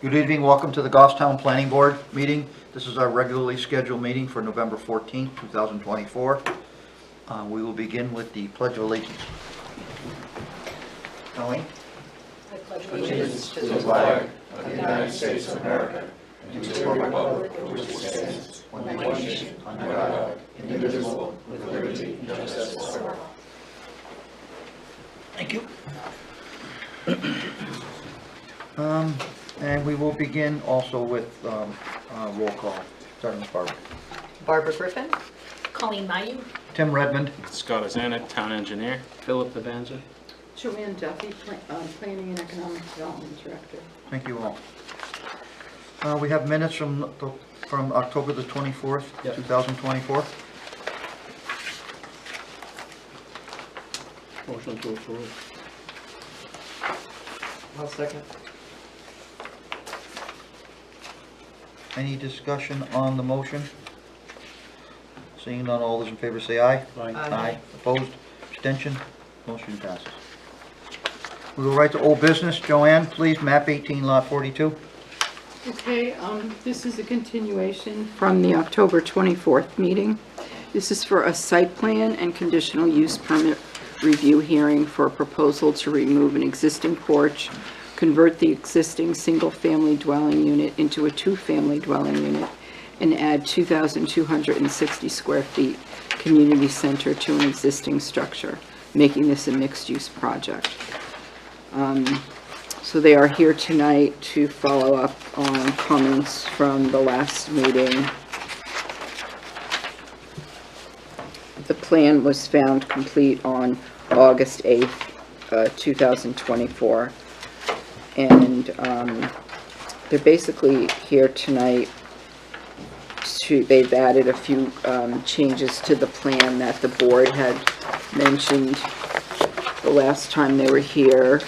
Good evening, welcome to the Goffstown Planning Board meeting. This is our regularly scheduled meeting for November 14th, 2024. We will begin with the Pledge of Allegiance. Colleen? I pledge allegiance to the flag of the United States of America and to the republic for which it stands, one nation, under God, indivisible, with liberty and justice for all. Thank you. And we will begin also with roll call, starting with Barbara. Barbara Griffin. Colleen Mayu. Tim Redmond. Scott Ozanek, Town Engineer. Philip Devanza. Joanne Duffy, Planning and Economic Development Director. Thank you all. We have minutes from October the 24th, Yep. 2024. Motion to approve. I'll second. Any discussion on the motion? Seeing none, all those in favor say aye. Aye. Opposed? Abstention? Motion passes. We go right to old business. Joanne, please, map 18, lot 42. Okay, this is a continuation from the October 24th meeting. This is for a site plan and conditional use permit review hearing for a proposal to remove an existing porch, convert the existing single-family dwelling unit into a two-family dwelling unit, and add 2,260 square feet community center to an existing structure, making this a mixed-use project. So they are here tonight to follow up on comments from the last meeting. The plan was found complete on August 8th, 2024. And they're basically here tonight they've added a few changes to the plan that the board had mentioned the last time they were here.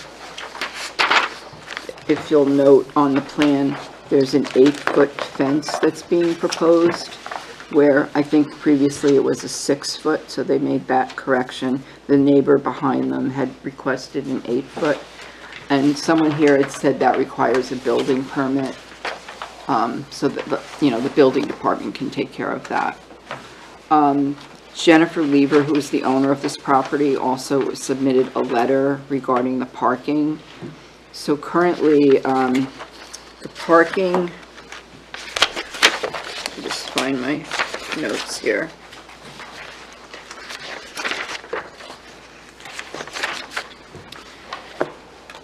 If you'll note on the plan, there's an 8-foot fence that's being proposed, where I think previously it was a 6-foot, so they made that correction. The neighbor behind them had requested an 8-foot, and someone here had said that requires a building permit, so that the building department can take care of that. Jennifer Lever, who is the owner of this property, also submitted a letter regarding the parking. So currently, the parking, let me just find my notes here.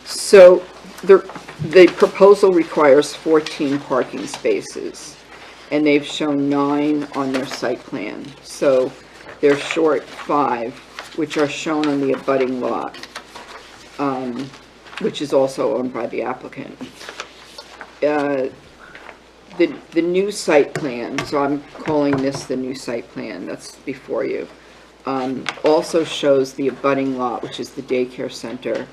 So the proposal requires 14 parking spaces, and they've shown 9 on their site plan. So they're short 5, which are shown on the abutting lot, which is also owned by the applicant. The new site plan, so I'm calling this the new site plan that's before you, also shows the abutting lot, which is the daycare center,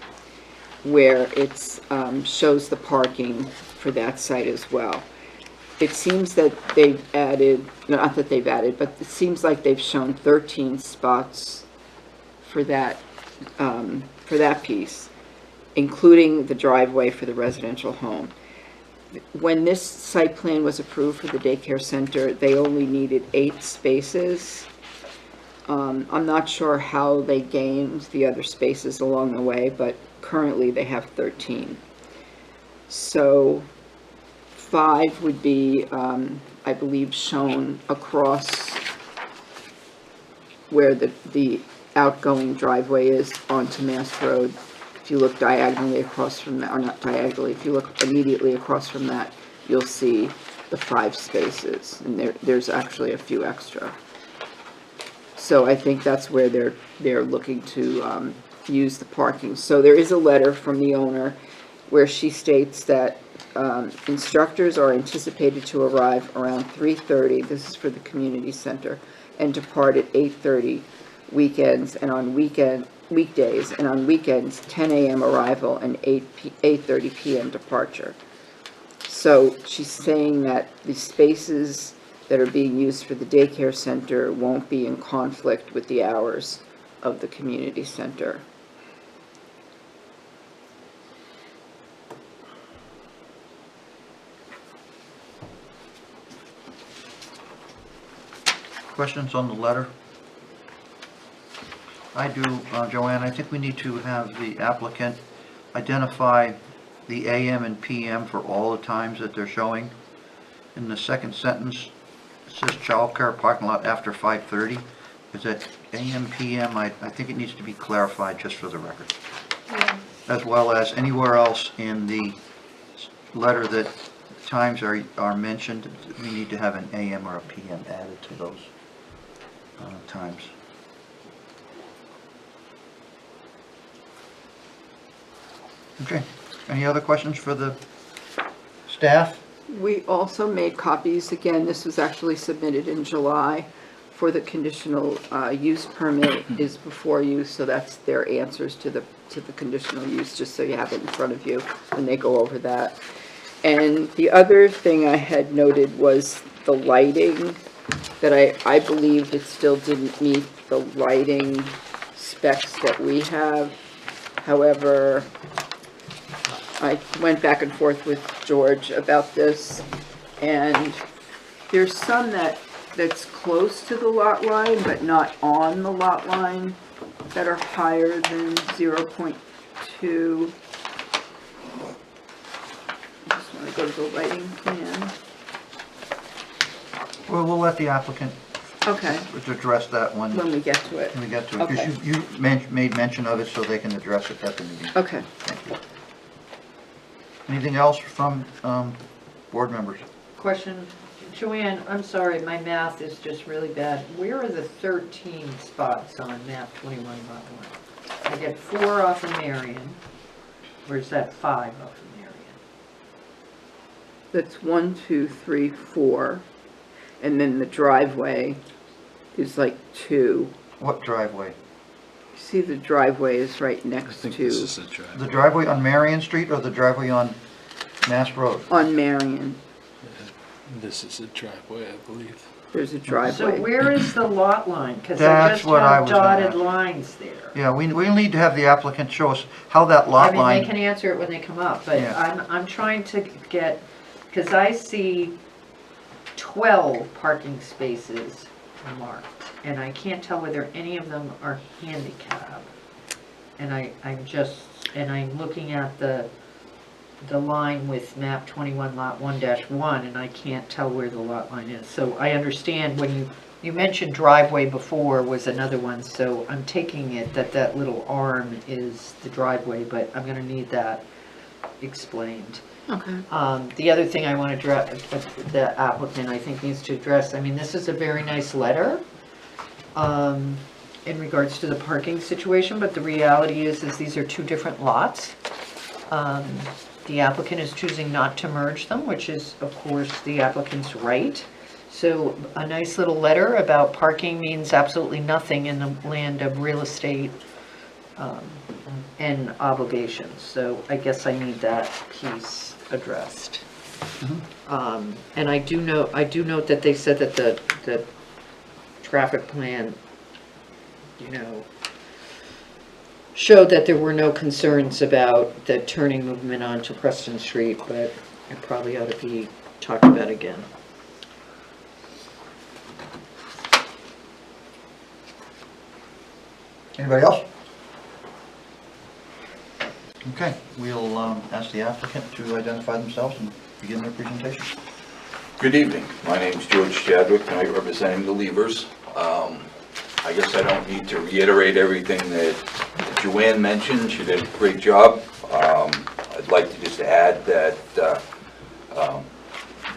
where it's shows the parking for that site as well. It seems that they've added, not that they've added, but it seems like they've shown 13 spots for that piece, including the driveway for the residential home. When this site plan was approved for the daycare center, they only needed 8 spaces. I'm not sure how they gained the other spaces along the way, but currently they have 13. So 5 would be, I believe, shown across where the outgoing driveway is onto Mass Road. If you look diagonally across from that, or not diagonally, if you look immediately across from that, you'll see the 5 spaces, and there's actually a few extra. So I think that's where they're looking to use the parking. So there is a letter from the owner where she states that instructors are anticipated to arrive around 3:30. This is for the community center, and depart at 8:30 weekends, and on weekdays, and on weekends 10 a.m. arrival and 8:30 p.m. departure. So she's saying that the spaces that are being used for the daycare center won't be in conflict with the hours of the community center. Questions on the letter? I do, Joanne. I think we need to have the applicant identify the AM and PM for all the times that they're showing. In the second sentence, it says childcare parking lot after 5:30. Is that AM, PM? I think it needs to be clarified just for the record. As well as anywhere else in the letter that times are mentioned, we need to have an AM or a PM added to those times. Okay, any other questions for the staff? We also made copies, again, this was actually submitted in July, for the conditional use permit is before you, so that's their answers to the conditional use, just so you have it in front of you when they go over that. And the other thing I had noted was the lighting, that I believed it still didn't meet the lighting specs that we have. However, I went back and forth with George about this, and there's some that's close to the lot line, but not on the lot line, that are higher than 0.2. I just want to go to the lighting plan. Well, we'll let the applicant Okay, address that one when we get to it. when we get to it. Okay. Because you made mention of it so they can address it at the meeting. Okay. Thank you. Anything else from board members? Question, Joanne, I'm sorry, my math is just really bad. Where are the 13 spots on map 21 lot 1? I get 4 off of Marion. Where's that 5 off of Marion? That's 1, 2, 3, 4, and then the driveway is like 2. What driveway? See, the driveway is right I next think to, this is a drive. The driveway on Marion Street or the driveway on Mass Road? on Marion, This is a driveway, I believe. there's a So driveway. where is the lot line? Because I That's just what I have was gonna dotted ask. lines there. Yeah, we need to have the applicant show us how that I lot mean, they line, can answer it when they come up, but Yeah. I'm trying to get, because I see 12 parking spaces marked, and I can't tell whether any of them are handicap. And I'm looking at the line with map 21 lot 1-1, and I can't tell where the lot line is. So I understand when you mentioned driveway before was another one, so I'm taking it that little arm is the driveway, but I'm gonna need that explained. Okay. The other thing I want to address, the applicant I think needs to address, I mean, this is a very nice letter in regards to the parking situation, but the reality is these are 2 different lots. The applicant is choosing not to merge them, which is, of course, the applicant's right. So a nice little letter about parking means absolutely nothing in the land of real estate and obligations. So I guess I need that piece addressed. And I do note that they said that the traffic plan, showed that there were no concerns about the turning movement onto Preston Street, but it probably ought to be talked about again. anybody else? Okay, we'll ask the applicant to identify themselves and begin their presentation. Good evening. My name's George Chadwick, and I'm representing the Levers. I guess I don't need to reiterate everything that Joanne mentioned. She did a great job. I'd like to just add that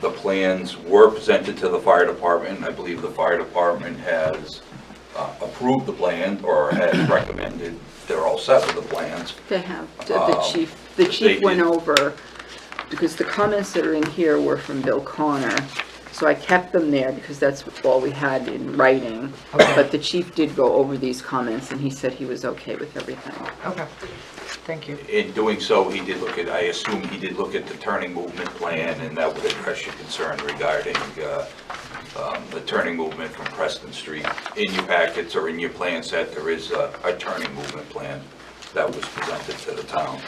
the plans were presented to the fire department. I believe the fire department has approved the plan or has recommended they're all set with the plans. They have, the chief they went did. over, because the comments that are in here were from Bill Connor, so I kept them there because that's all we had in writing. But the chief did go over these comments and he said he was okay with everything. Okay, thank you. In doing so, he did look at, I assume he did look at the turning movement plan, and that would address your concern regarding the turning movement from Preston Street. In your packets or in your plan set, there is a turning movement plan that was presented to the town.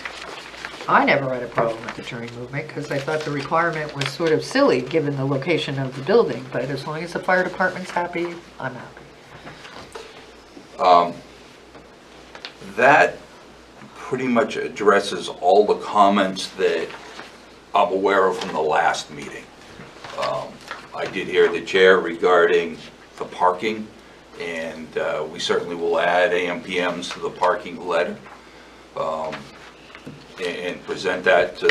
I never had a problem with the turning movement because I thought the requirement was sort of silly, given the location of the building, but as long as the fire department's happy, I'm happy. That pretty much addresses all the comments that I'm aware of from the last meeting. I did hear the chair regarding the parking, and we certainly will add AM/PMs to the parking letter, and present that to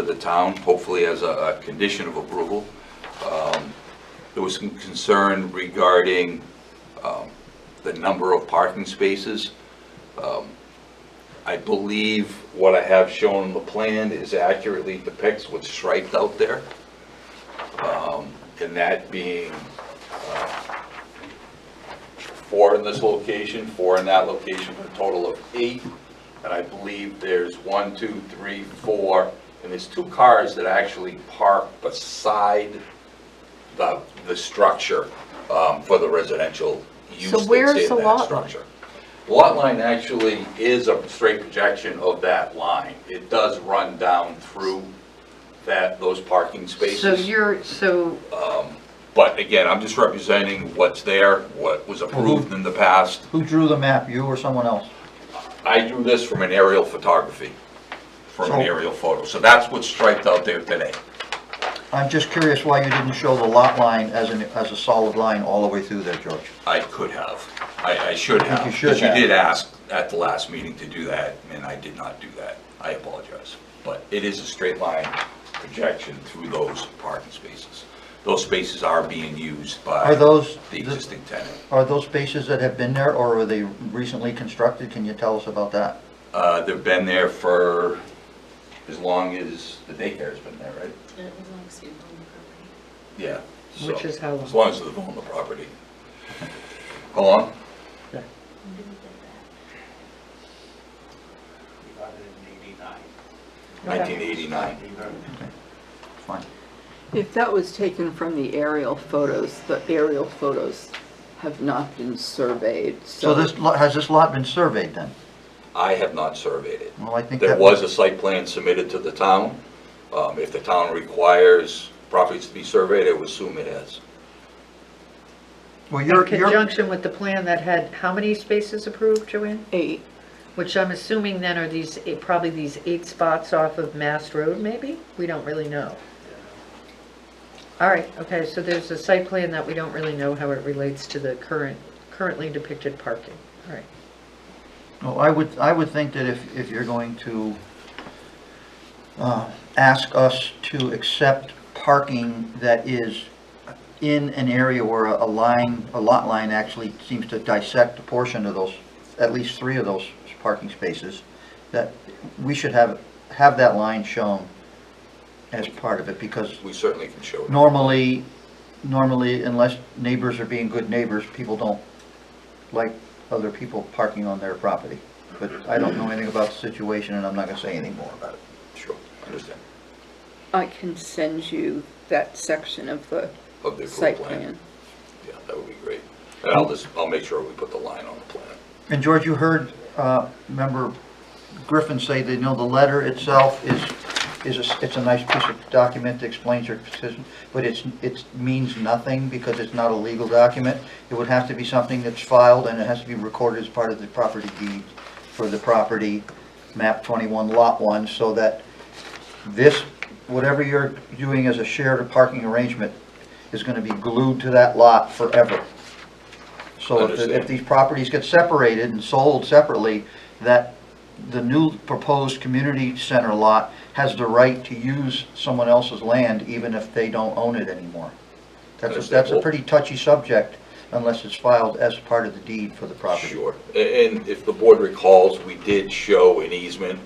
the town, hopefully as a condition of approval. There was some concern regarding the number of parking spaces. I believe what I have shown on the plan is accurately depicts what's striped out there. And that being 4 in this location, 4 in that location, for a total of 8. And I believe there's 1, 2, 3, 4, and there's 2 cars that actually park beside the structure for the residential use So that's where's in the that lot line? structure. The lot line actually is a straight projection of that line. It does run down through those parking spaces. But again, I'm just representing what's there, what was approved in the past. Who drew the map, you or someone else? I drew this from an aerial photography, from an aerial photo. So that's what's striped out there today. I'm just curious why you didn't show the lot line as a solid line all the way through there, George. I could have. I should have. you should Because have. you did ask at the last meeting to do that, and I did not do that. I apologize. But it is a straight line projection through those parking spaces. Those spaces are being used by Are those, the existing tenant. are those spaces that have been there, or are they recently constructed? Can you tell us about that? They've been there for as long as the daycare's been there, right? As long as you own the property. Yeah. so- Which is how long? As long as they've owned the property. How long? When did we get that? 1989. Fine. If that was taken from the aerial photos have not been surveyed, So has this lot been surveyed then? I have not surveyed it. Well, I think There that was a site plan submitted to the town. If the town requires properties to be surveyed, I would assume it has. Well, In you're, conjunction with the plan that had how many spaces approved, Joanne? 8. Which I'm assuming then are probably these 8 spots off of Mast Road, maybe? We don't really know. All right, okay, so there's a site plan that we don't really know how it relates to the currently depicted parking. All right. well, I would think that if you're going to ask us to accept parking that is in an area where a lot line actually seems to dissect a portion of those, at least 3 of those parking spaces, that we should have that line shown as part of it, because We certainly can show it. normally, unless neighbors are being good neighbors, people don't like other people parking on their property. But I don't know anything about the situation, and I'm not gonna say anything more about it. Sure, understand. I can send you that section of the Of the site approved plan. plan. Yeah, that would be great. And I'll make sure we put the line on the plan. And George, you heard Member Griffin say that, the letter itself it's a nice piece of document that explains your position, but it means nothing because it's not a legal document. It would have to be something that's filed, and it has to be recorded as part of the property deed for the property, map 21, lot 1, so that this, whatever you're doing as a shared parking arrangement, is gonna be glued to that lot forever. So if these properties get separated and sold separately, that the new proposed community center lot has the right to use someone else's land even if they don't own it anymore. That's a pretty touchy subject unless it's filed as part of the deed for the property. Sure. And if the board recalls, we did show an easement.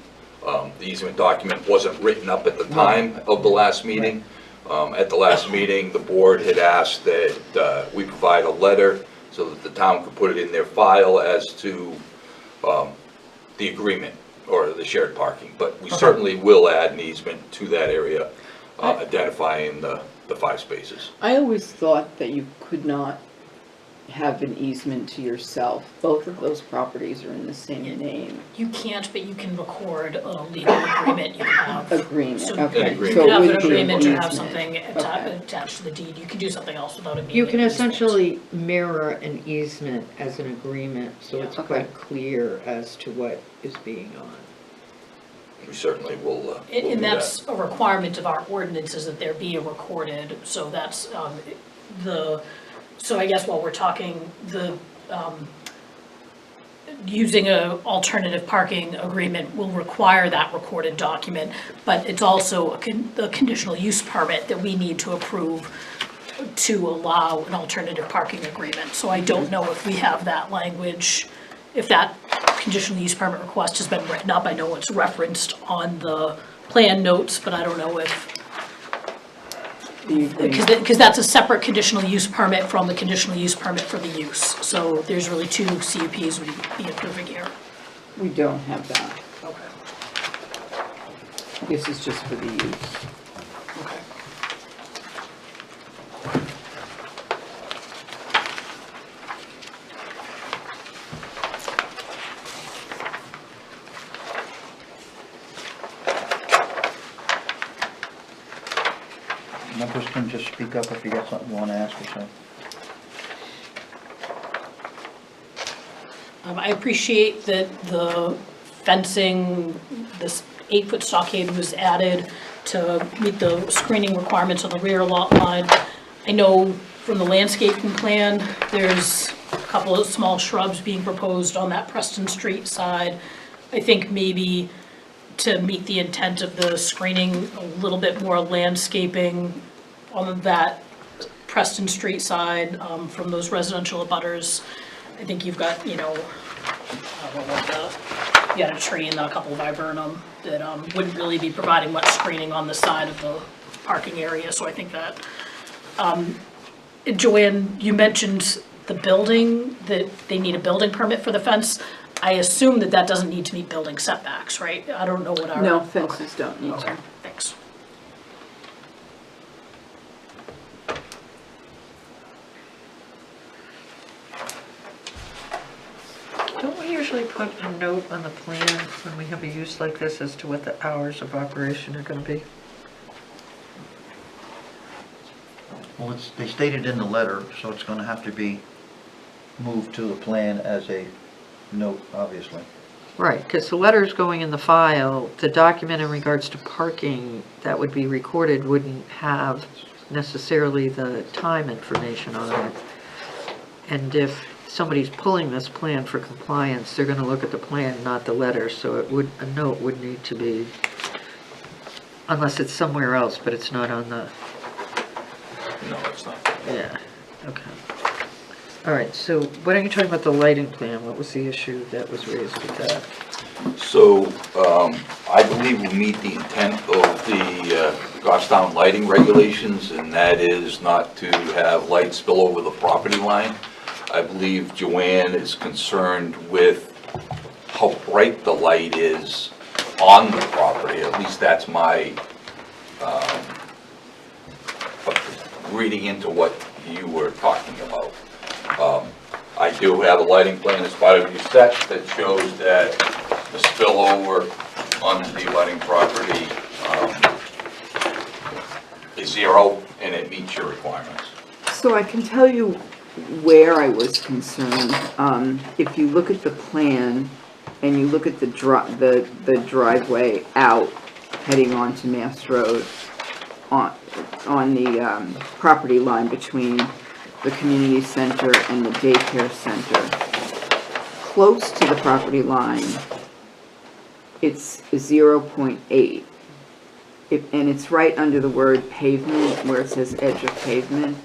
The easement document wasn't written up at the time of the last meeting. At the last meeting, the board had asked that we provide a letter so that the town could put it in their file as to the agreement or the shared parking. But we certainly will add an easement to that area, identifying the 5 spaces. I always thought that you could not have an easement to yourself. Both of those properties are in the same name. You can't, but you can record a legal agreement, you can have. Agreement, So okay. you So could it have an would be an agreement or have easement. something Okay. attached to the deed, you can do something else without it being. You can an easement. essentially mirror an easement as an agreement, so it's Okay. quite clear as to what is being on. We certainly will do And that. that's a requirement of our ordinances that there be a recorded, so that's, so I guess while we're talking, using a alternative parking agreement will require that recorded document, but it's also a conditional use permit that we need to approve to allow an alternative parking agreement. So I don't know if we have that language, if that conditional use permit request has been written up. I know it's referenced on the plan notes, but I don't know if, The agreement. because that's a separate conditional use permit from the conditional use permit for the use. So there's really two CUPs we'd be approving here. We don't have that. Okay. This is just for the use. Okay. Members can just speak up if you got something you want to ask or something. I appreciate that the fencing, this 8-foot stockade was added to meet the screening requirements on the rear lot line. I know from the landscaping plan, there's a couple of small shrubs being proposed on that Preston Street side. I think maybe to meet the intent of the screening, a little bit more landscaping on that Preston Street side, from those residential abutters. I think you've got, you know, I don't know what you got a tree and a couple of viburnum that wouldn't really be providing much screening on the side of the parking area, so I think that. Joanne, you mentioned the building, that they need a building permit for the fence. I assume that that doesn't need to meet building setbacks, right? I don't know what our. No, fences don't need Okay, to. thanks. Don't we usually put a note on the plan when we have a use like this as to what the hours of operation are gonna be? Well, they stated in the letter, so it's going to have to be moved to the plan as a note, obviously. Right, because the letter's going in the file, the document in regards to parking that would be recorded wouldn't have necessarily the time information on it. And if somebody's pulling this plan for compliance, they're gonna look at the plan, not the letter, so a note would need to be, unless it's somewhere else, but it's not on the, No, it's not. yeah, okay. All right, so why don't you talk about the lighting plan? What was the issue that was raised with that? So, I believe we meet the intent of the Goffstown lighting regulations, and that is not to have light spill over the property line. I believe Joanne is concerned with how bright the light is on the property. At least that's my reading into what you were talking about. I do have a lighting plan as part of your set that shows that the spillover on the lighting property is 0, and it meets your requirements. So I can tell you where I was concerned. If you look at the plan and you look at the driveway out heading onto Mass Road on the property line between the community center and the daycare center, close to the property line, it's 0.8. And it's right under the word pavement, where it says edge of pavement.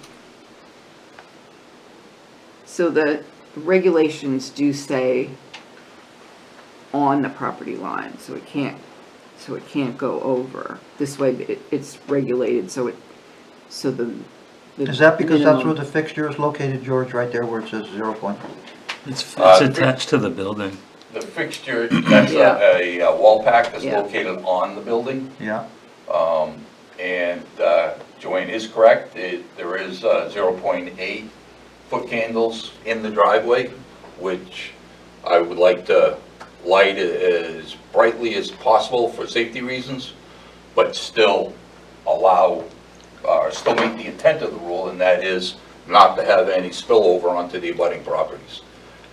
So the regulations do say on the property line, so it can't go over. This way it's regulated, so the Is that because that's where minimum- the fixture is located, George, right there where it says 0 point? It's attached to the building. The fixture, that's Yeah. a wall pack that's Yeah. located on the building. Yeah, And Joanne is correct, there is 0.8 foot candles in the driveway, which I would like to light as brightly as possible for safety reasons, but still allow, or still meet the intent of the rule, and that is not to have any spillover onto the abutting properties.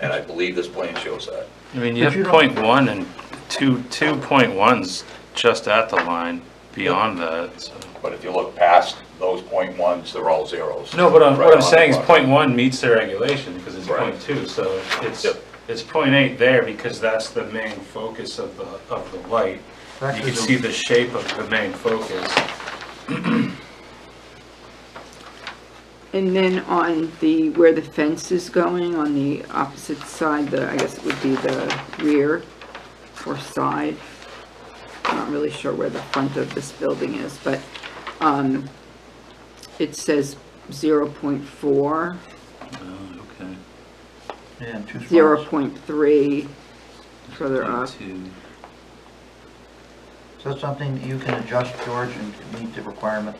And I believe this plan shows that. I mean, you But have you don't- point one and two, 2.1's just at the line beyond that, so. But if you look past those .1s, they're all zeros. No, but Right what I'm on saying the is property. point one meets the regulation because it's Right. point two, so it's, Yep. it's point eight there because that's the main focus of the light. You Actually, can see the shape of the main focus. And then on the, where the fence is going, on the opposite side, I guess it would be the rear or side. I'm not really sure where the front of this building is, but it says 0.4, Oh, okay. And two spots. 0.3 further up. Two. Is that something you can adjust, George, and meet the requirement?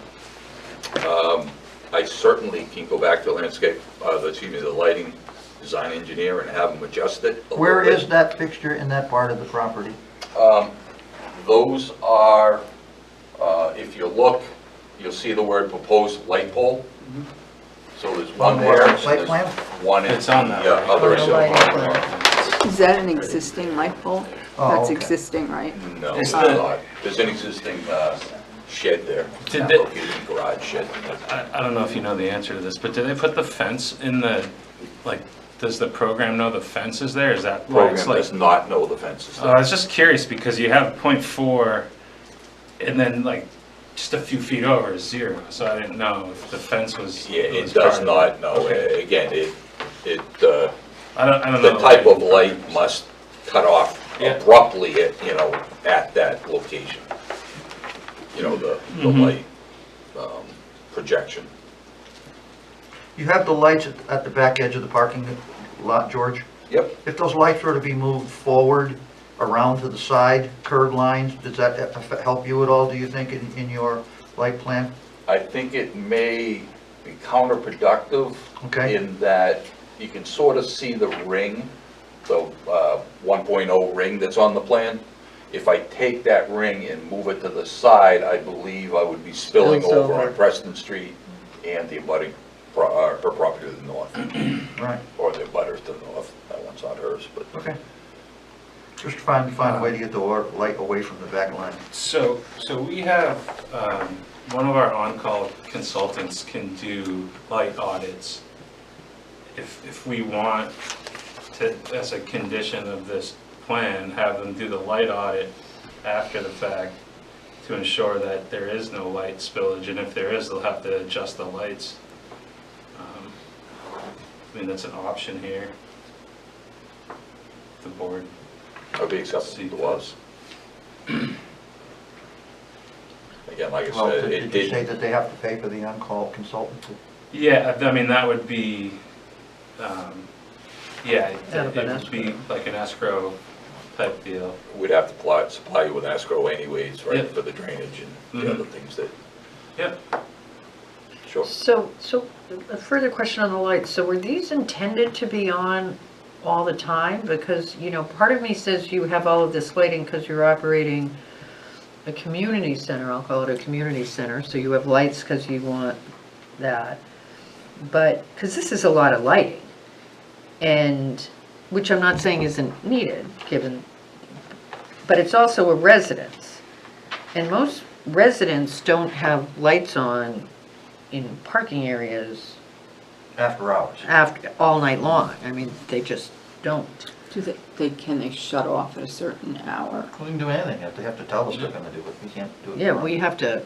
I certainly can go back to the lighting design engineer and have them adjust it. a Where little bit. is that fixture in that part of the property? Those are, if you look, you'll see the word proposed light pole. So there's one On there. the and site there's plan? One in It's on the that. other. On the lighting plan. Is that an existing light pole? Oh, That's okay. existing, right? No, It's it's the- not. There's an existing shed there. Did they- Located garage shed. I don't know if you know the answer to this, but do they put the fence in the, like, does the program know the fence is there? Is that why it's Program like? does not know the fences. I was just curious because you have .4 and then like just a few feet over is 0, so I didn't know if the fence was. Yeah, it was does part of not it. know. Okay. Again, I don't know. the type of light must cut off Yeah. abruptly at that location. The Mhm. light projection. You have the lights at the back edge of the parking lot, George? Yep. If those lights were to be moved forward, around to the side curb lines, does that help you at all, do you think, in your light plan? I think it may be counterproductive Okay. in that you can sort of see the ring, the 1.0 ring that's on the plan. If I take that ring and move it to the side, I believe I would be spilling Spills over over. on Preston Street and the abutting, her property to the north, Right, or the abutters to the north. That one's not hers, but okay. Just find a way to get the light away from the back line. So we have, one of our on-call consultants can do light audits. If we want to, as a condition of this plan, have them do the light audit after the fact to ensure that there is no light spillage, and if there is, they'll have to adjust the lights. I mean, that's an option here. The board. I'd be acceptable to us. Again, like I Well, said, it did you say did, that they have to pay for the on-call consultant? Yeah, I mean, that would be, yeah, Out of it an would be like an escrow type deal. we'd have to supply you with escrow anyways, Yeah. right, for the drainage and the Mhm. other things that, Yep. sure. So a further question on the lights. So were these intended to be on all the time? Because, part of me says you have all of this lighting because you're operating a community center, I'll call it a community center, so you have lights because you want that. But, because this is a lot of lighting, and, which I'm not saying isn't needed, given, but it's also a residence. And most residents don't have lights on in parking areas After hours. after, all night long. I mean, they just don't. Can they shut off at a certain hour? We can do anything, if they have to tell us they're gonna do it, we can't do it. Yeah, we have to,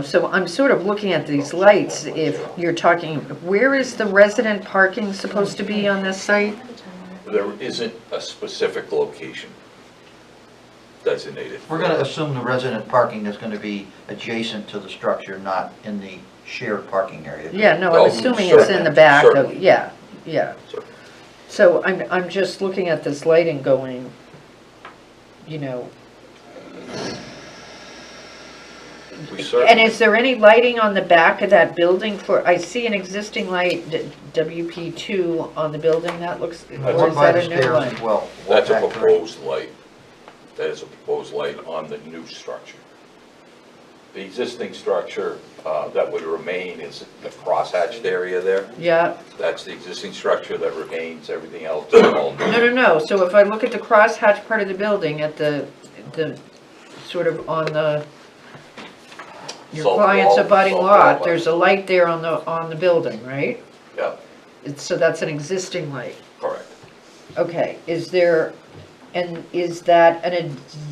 so I'm sort of looking at these lights, if you're talking, where is the resident parking supposed to be on this site? There isn't a specific location designated. We're gonna assume the resident parking is gonna be adjacent to the structure, not in the shared parking area. Yeah, no, Oh, I'm assuming it's in the back of, certainly. yeah. Certainly. So I'm just looking at this lighting going, We And certainly, is there any lighting on the back of that building for, I see an existing light, WP2 on the building, that looks, or One is by that the a new stairs one? as well. that's a Walk back door. proposed light. That is a proposed light on the new structure. The existing structure that would remain is the crosshatched area there. Yeah, That's the existing structure that remains, everything else is all new. no, so if I look at the crosshatch part of the building, at the, sort of on the, your South client's wall, abutting south lot, wall. there's a light there on the building, right? Yeah, So that's an existing light. correct. Okay, is there, and is that an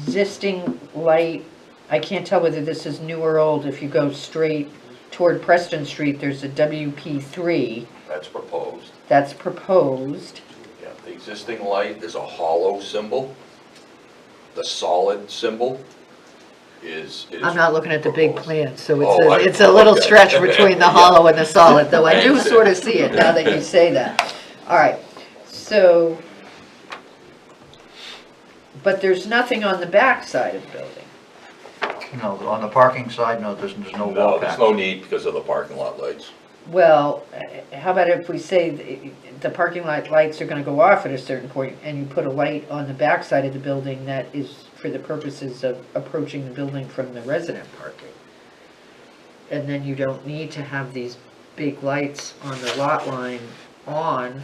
existing light? I can't tell whether this is new or old. If you go straight toward Preston Street, there's a WP3 That's proposed. that's proposed. Yeah, the existing light is a hollow symbol. The solid symbol is. I'm not looking at the big proposed. plan, so Oh, it's a little okay. stretch between the Yeah. hollow and the solid, though I do Understand. sort of see it now that you say that. All right, so, but there's nothing on the back side of the building. No, on the parking side, no, there's no No, wall there's pack. no need because of the parking lot lights. Well, how about if we say the parking lot lights are gonna go off at a certain point, and you put a light on the back side of the building that is for the purposes of approaching the building from the resident parking? And then you don't need to have these big lights on the lot line on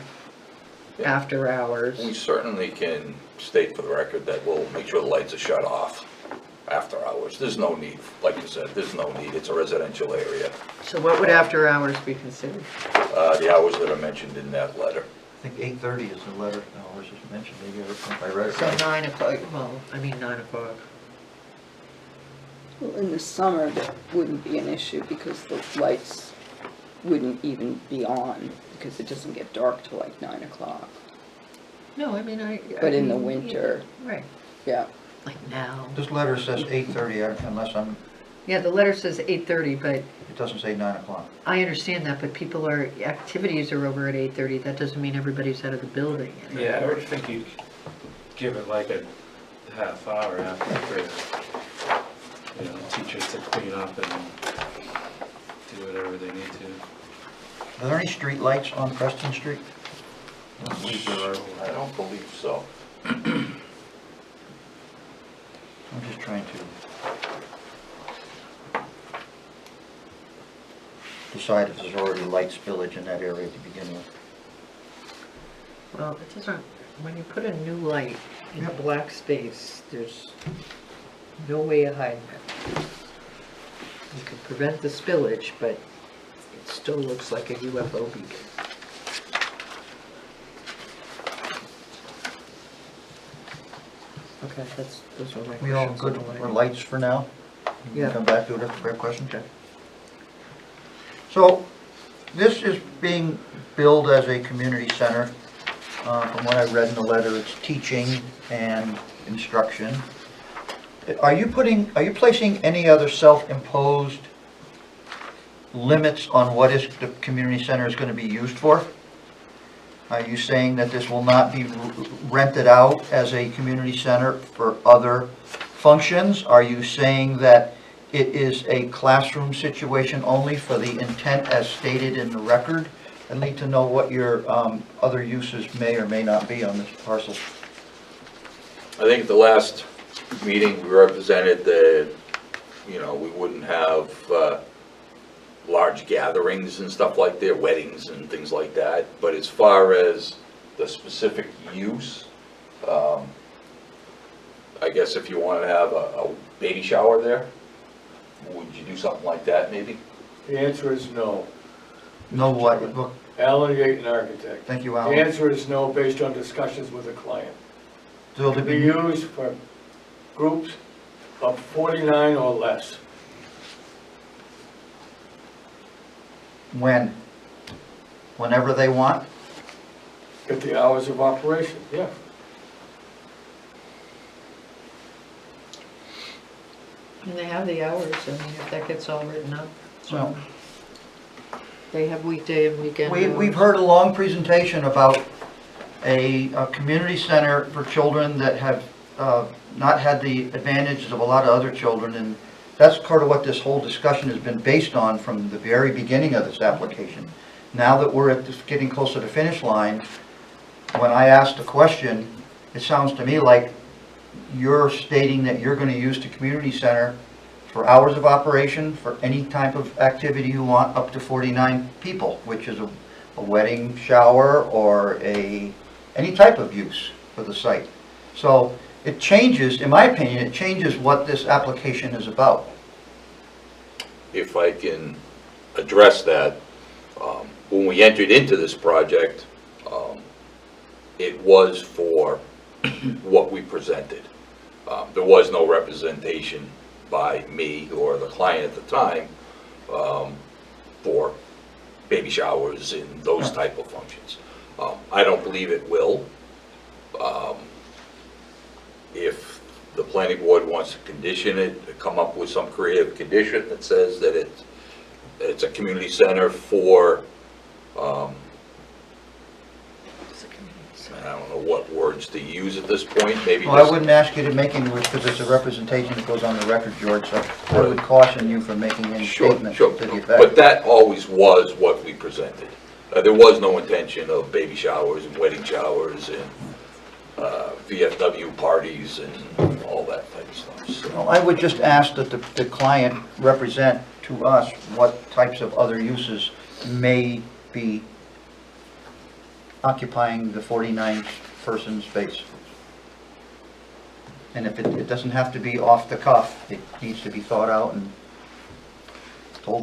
after We hours. certainly can state for the record that we'll make sure the lights are shut off after hours. There's no need, like you said, there's no need. It's a residential area. So what would after hours be considered? The hours that are mentioned in that letter. I think 8:30 is the letter, no, or is it mentioned, maybe I read it So right. 9 o'clock, well, I mean 9 o'clock. Well, in the summer, that wouldn't be an issue because the lights wouldn't even be on because it doesn't get dark till like 9 o'clock. No, I mean, But in the winter, Right, yeah. like now. This letter says 8:30, unless Yeah, the letter says 8:30, but it doesn't say 9 o'clock. I understand that, but activities are over at 8:30, that doesn't mean everybody's out of the building. Yeah, I would think you'd give it like a half hour after for, teachers to clean up and do whatever they need to. Are there any street lights on Preston Street? I don't believe there are. I don't believe so. I'm just trying to decide if there's already light spillage in that area to begin with. Well, it doesn't, when you put a new light in a Yep. black space, there's no way of hiding it. You can prevent the spillage, but it still looks like a UFO beacon. Okay, those are my questions. We all on good the for lighting. lights for now? Yeah. Come back to it if there are questions? Okay. So, this is being billed as a community center. From what I read in the letter, it's teaching and instruction. Are you placing any other self-imposed limits on what the community center is gonna be used for? Are you saying that this will not be rented out as a community center for other functions? Are you saying that it is a classroom situation only for the intent as stated in the record? I'd need to know what your other uses may or may not be on this parcel. I think at the last meeting, we represented that, we wouldn't have large gatherings and stuff like that, weddings and things like that. But as far as the specific use, I guess if you wanted to have a baby shower there, would you do something like that maybe? The answer is no. Know what? Look, Alan Yaton, architect. thank you, The Alan. answer is no, based on discussions with the client. So To to be be, used for groups of 49 or less. when? Whenever they want? At the hours of operation, yeah. And they have the hours, I mean, if that gets all written up, Well, they have weekday and weekend we've hours. heard a long presentation about a community center for children that have not had the advantages of a lot of other children in That's part of what this whole discussion has been based on from the very beginning of this application. Now that we're at this, getting closer to the finish line, when I asked the question, it sounds to me like you're stating that you're gonna use the community center for hours of operation, for any type of activity you want, up to 49 people, which is a wedding, shower, or any type of use for the site. So it changes, in my opinion, it changes what this application is about. If I can address that, when we entered into this project, it was for what we presented. There was no representation by me or the client at the time for baby showers and those type of functions. I don't believe it will. If the planning board wants to condition it, come up with some creative condition that says that it's a community center for, I don't know what words to use at this point, maybe Well, I just, wouldn't ask you to make any, because it's a representation that goes on the record, George, so I would caution you from making any sure, statements sure. to the But effect. that always was what we presented. There was no intention of baby showers and wedding showers and VFW parties and all that type of stuff, so. Well, I would just ask that the client represent to us what types of other uses may be occupying the 49-person space. And if it doesn't have to be off the cuff, it needs to be thought out and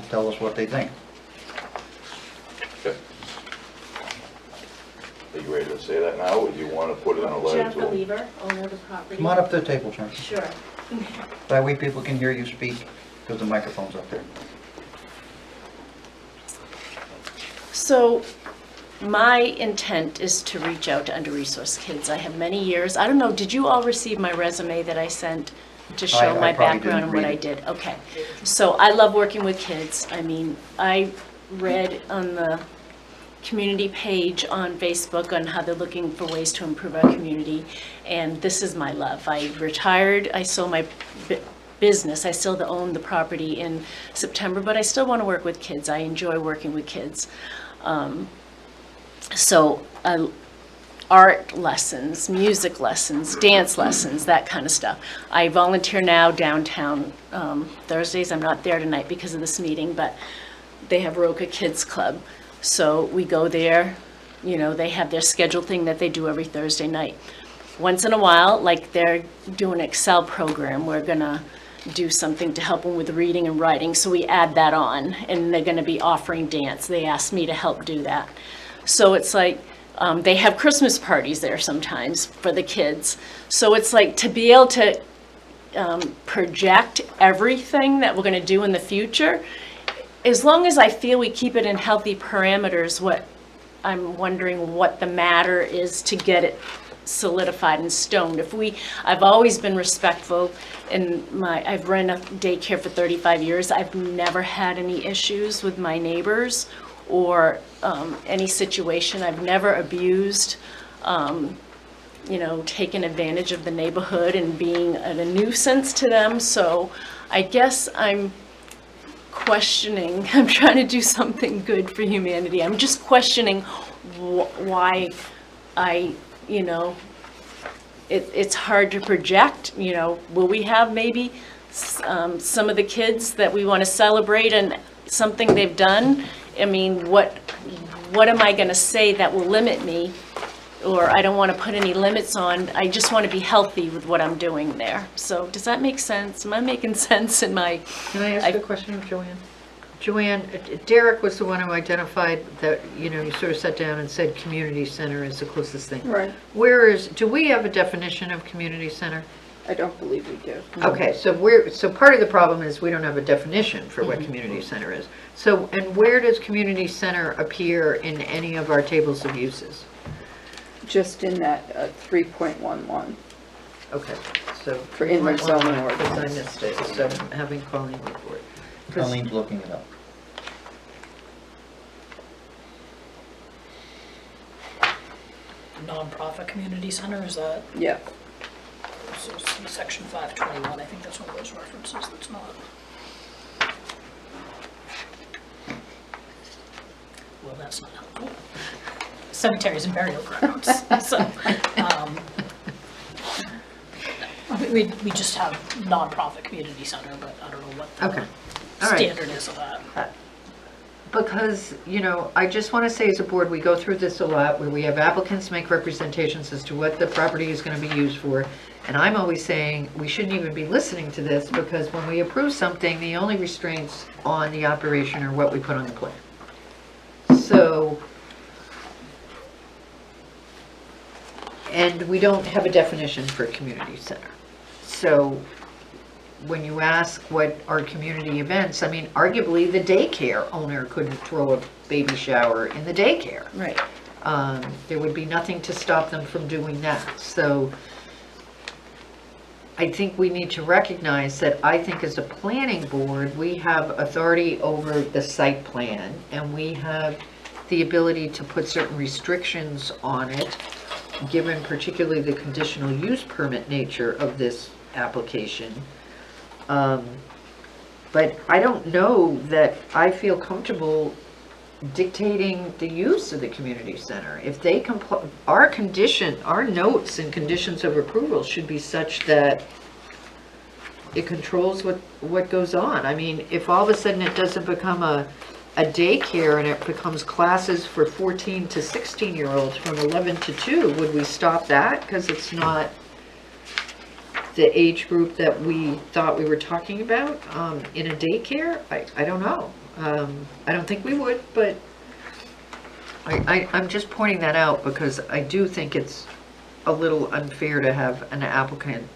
tell us what they think. Okay. Are you ready to say that now, or do you want to put it on a letter Jeff to them? Believer, owner of the property. Come on up to the table, John. Sure. That way people can hear you speak, because the microphone's up there. So my intent is to reach out to under-resourced kids. I have many years, I don't know, did you all receive my resume that I sent to show I my probably background and didn't what I read did? Okay. So I love working with kids. I mean, I read on the community page on Facebook on how they're looking for ways to improve our community, and this is my love. I retired, I sold my business, I still own the property in September, but I still want to work with kids. I enjoy working with kids. So art lessons, music lessons, dance lessons, that kind of stuff. I volunteer now downtown Thursdays. I'm not there tonight because of this meeting, but they have Roca Kids Club. So we go there, you know, they have their scheduled thing that they do every Thursday night. Once in a while, like they're doing an Excel program, we're gonna do something to help them with reading and writing, so we add that on, and they're gonna be offering dance. They asked me to help do that. So it's like, they have Christmas parties there sometimes for the kids. So it's like to be able to project everything that we're gonna do in the future, as long as I feel we keep it in healthy parameters, what I'm wondering what the matter is to get it solidified and stoned. I've always been respectful I've run a daycare for 35 years. I've never had any issues with my neighbors or any situation. I've never abused, taken advantage of the neighborhood and being a nuisance to them. So I guess I'm questioning, I'm trying to do something good for humanity. I'm just questioning why it's hard to project, will we have maybe some of the kids that we want to celebrate and something they've done? I mean, what am I going to say that will limit me? Or I don't want to put any limits on. I just want to be healthy with what I'm doing there. So does that make sense? Am I making sense in my... Can I ask a question of Joanne? Joanne, Derek was the one who identified that, you sort of sat down and said community center is the closest thing. Right. Do we have a definition of community center? I don't believe we do. Okay, so part of the problem is we don't have a definition for what community center is. So, and where does community center appear in any of our tables of uses? Just in that 3.11. Okay, so. For inland zoning Because I ordinance. missed it, so having Colleen report. Colleen's looking it up. Nonprofit community center, is that? Yeah. So see section 521, I think that's one of those references that's not. Well, that's not helpful. Cemeteries and burial grounds, so, we just have nonprofit community center, but I don't know what Okay. the All right. standard is of that. Because, you know, I just want to say as a board, we go through this a lot, where we have applicants make representations as to what the property is going to be used for. And I'm always saying, we shouldn't even be listening to this, because when we approve something, the only restraints on the operation are what we put on the plan. So, and we don't have a definition for a community center. So, when you ask what are community events, I mean, arguably the daycare owner couldn't throw a baby shower in the daycare. Right. There would be nothing to stop them from doing that. So I think we need to recognize that I think as a planning board, we have authority over the site plan, and we have the ability to put certain restrictions on it, given particularly the conditional use permit nature of this application. But I don't know that I feel comfortable dictating the use of the community center. If they comply, our notes and conditions of approval should be such that it controls what goes on. I mean, if all of a sudden it doesn't become a daycare and it becomes classes for 14 to 16-year-olds from 11 to 2, would we stop that because it's not the age group that we thought we were talking about in a daycare? I don't know. I don't think we would, but I'm just pointing that out because I do think it's a little unfair to have an applicant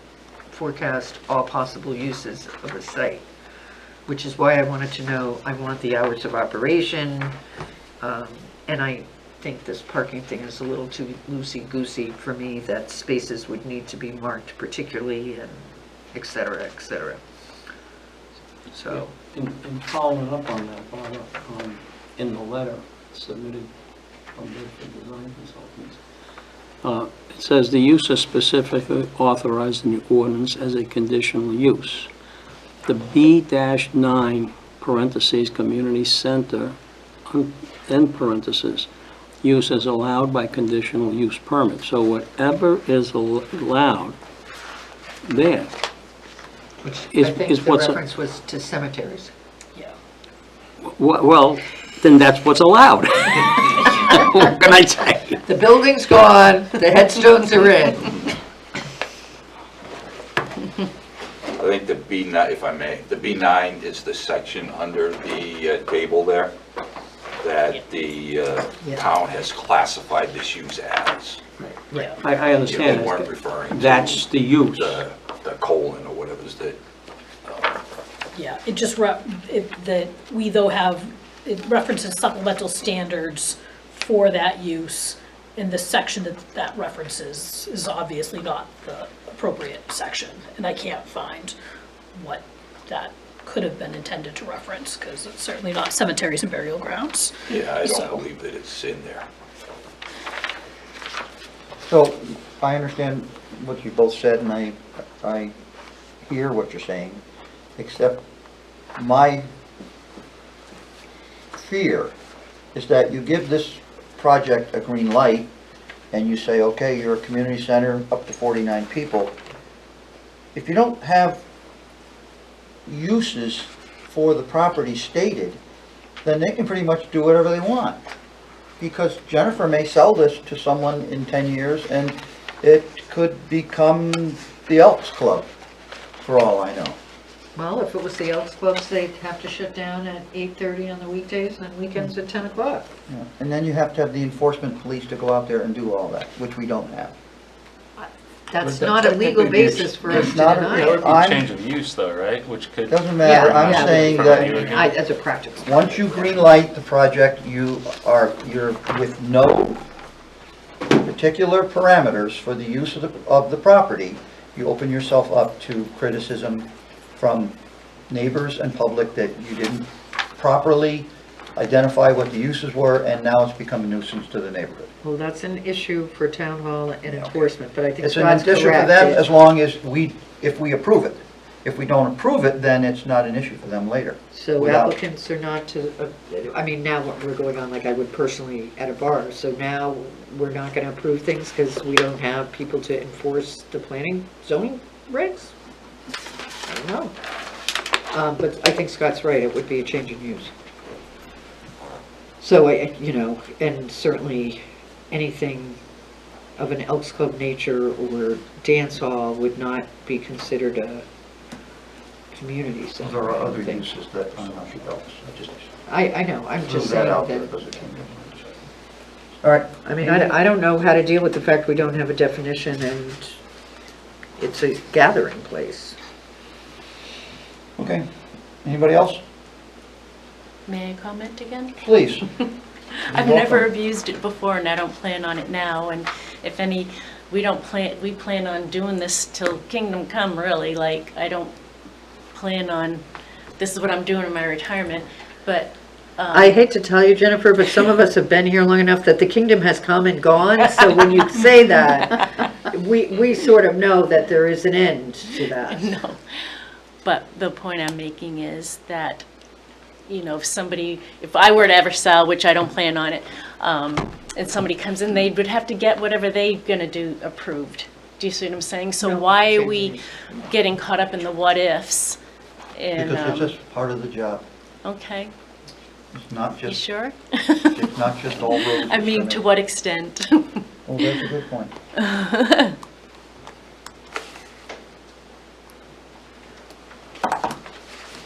forecast all possible uses of a site, which is why I wanted to know, I want the hours of operation, and I think this parking thing is a little too loosey-goosey for me, that spaces would need to be marked particularly, and et cetera, so. And following up on that, Barbara, in the letter submitted from Bedford Design Consultants, it says the use is specifically authorized in the ordinance as a conditional use. The B-9 parentheses community center, end parentheses, use is allowed by conditional use permit. So whatever is allowed there Which is I think the what's- reference was to cemeteries. Yeah. Well, then that's what's allowed. What can I say? The building's gone, the headstones are in. I think the B9, if I may, the B9 is the section under the table there that the town has classified this use as. Right. I understand. They weren't referring to That's the use. the colon or whatever is the, Yeah, it just, that we though have, it references supplemental standards for that use, and the section that references is obviously not the appropriate section, and I can't find what that could have been intended to reference, because it's certainly not cemeteries and burial grounds. yeah, I So- don't believe that it's in there. So I understand what you both said, and I hear what you're saying, except my fear is that you give this project a green light and you say, okay, you're a community center up to 49 people. If you don't have uses for the property stated, then they can pretty much do whatever they want. Because Jennifer may sell this to someone in 10 years and it could become the Elks Club, for all I know. Well, if it was the Elks Clubs, they'd have to shut down at 8:30 on the weekdays and weekends at 10 o'clock. Yeah. And then you have to have the enforcement police to go out there and do all that, which we don't have. That's But not a legal technically, basis for us it's to not a- deny That would it. be I'm- change of use though, right? Which could, Doesn't matter, Yeah, I'm yeah. saying From that you. As a practical. once you green light the project, you're with no particular parameters for the use of the property, you open yourself up to criticism from neighbors and public that you didn't properly identify what the uses were, and now it's become a nuisance to the neighborhood. Well, that's an issue for town hall and Yeah. enforcement, but I think It's an Scott's issue for correct. them as long as if we approve it. If we don't approve it, then it's not an issue for them later. So without- applicants are not to, I mean, now we're going on like I would personally at a bar, so now we're not gonna approve things because we don't have people to enforce the planning zoning regs? I don't know. But I think Scott's right, it would be a change in use. So, and certainly anything of an Elks Club nature or dance hall would not be considered a community center. There are I other think. uses that, I don't know, should help us. I know, I'm Threw just that saying out there that, because it came to mind. All right. I mean, I don't know how to deal with the fact we don't have a definition and it's a gathering place. Okay. Anybody else? May I comment again? Please. I've You're never welcome. abused it before, and I don't plan on it now, and if any, we plan on doing this till kingdom come, really, like, I don't plan on, this is what I'm doing in my retirement, but, I hate to tell you, Jennifer, but some of us have been here long enough that the kingdom has come and gone, so when you say that, we sort of know that there is an end to that. no. But the point I'm making is that, if I were to ever sell, which I don't plan on it, and somebody comes in, they would have to get whatever they're gonna do approved. Do you see what I'm saying? So No, why are changing we getting caught up in the what-ifs? And, Because it's just part of the job. okay, It's not you just, sure? it's not just all roads. I mean, to what extent? Well, that's a good point.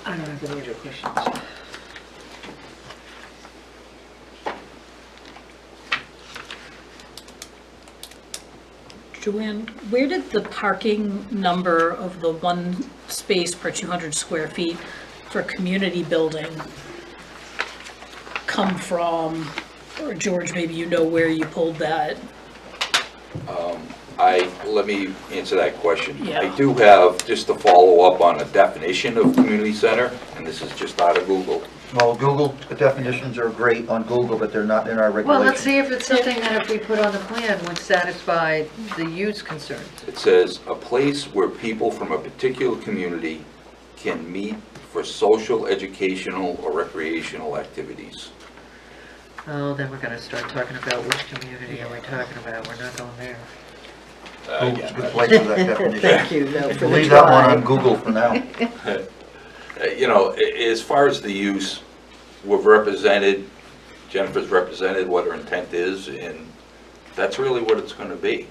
I don't have any other questions. Joanne, where did the parking number of the one space per 200 square feet for community building come from? Or George, maybe you know where you pulled that? Let me answer that question. Yeah. I do have, just to follow up on a definition of community center, and this is just out of Google. Well, Google, the definitions are great on Google, but they're not in our regulations. Well, let's see if it's something that if we put on the plan would satisfy the use concerns. It says, "A place where people from a particular community can meet for social, educational, or recreational activities." Oh, then we're gonna start talking about which community are we talking about, we're not going there. Google's a good place for that definition. Thank you, though, for the Leave that one on try. Google for now. As far as the use, we've represented, Jennifer's represented what her intent is, and that's really what it's gonna be.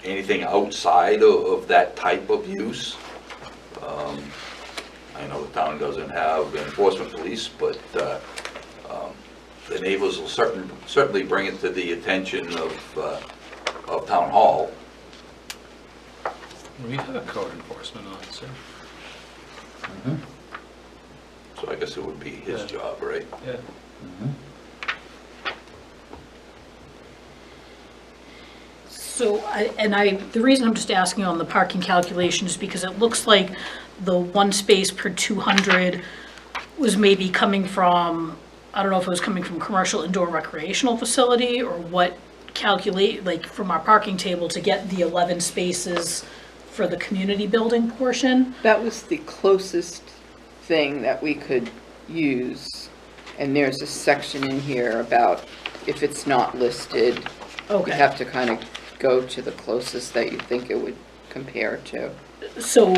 Anything outside of that type of use, I know the town doesn't have enforcement police, but the neighbors will certainly bring it to the attention of town hall. We have a code enforcement officer. So I guess it would be his Yeah. job, right? Yeah. So, the reason I'm just asking on the parking calculation is because it looks like the one space per 200 was maybe coming from, I don't know if it was coming from commercial indoor recreational facility or what like from our parking table to get the 11 spaces for the community building portion. That was the closest thing that we could use. And there's a section in here about if it's not listed, you Okay. have to kind of go to the closest that you think it would compare to. So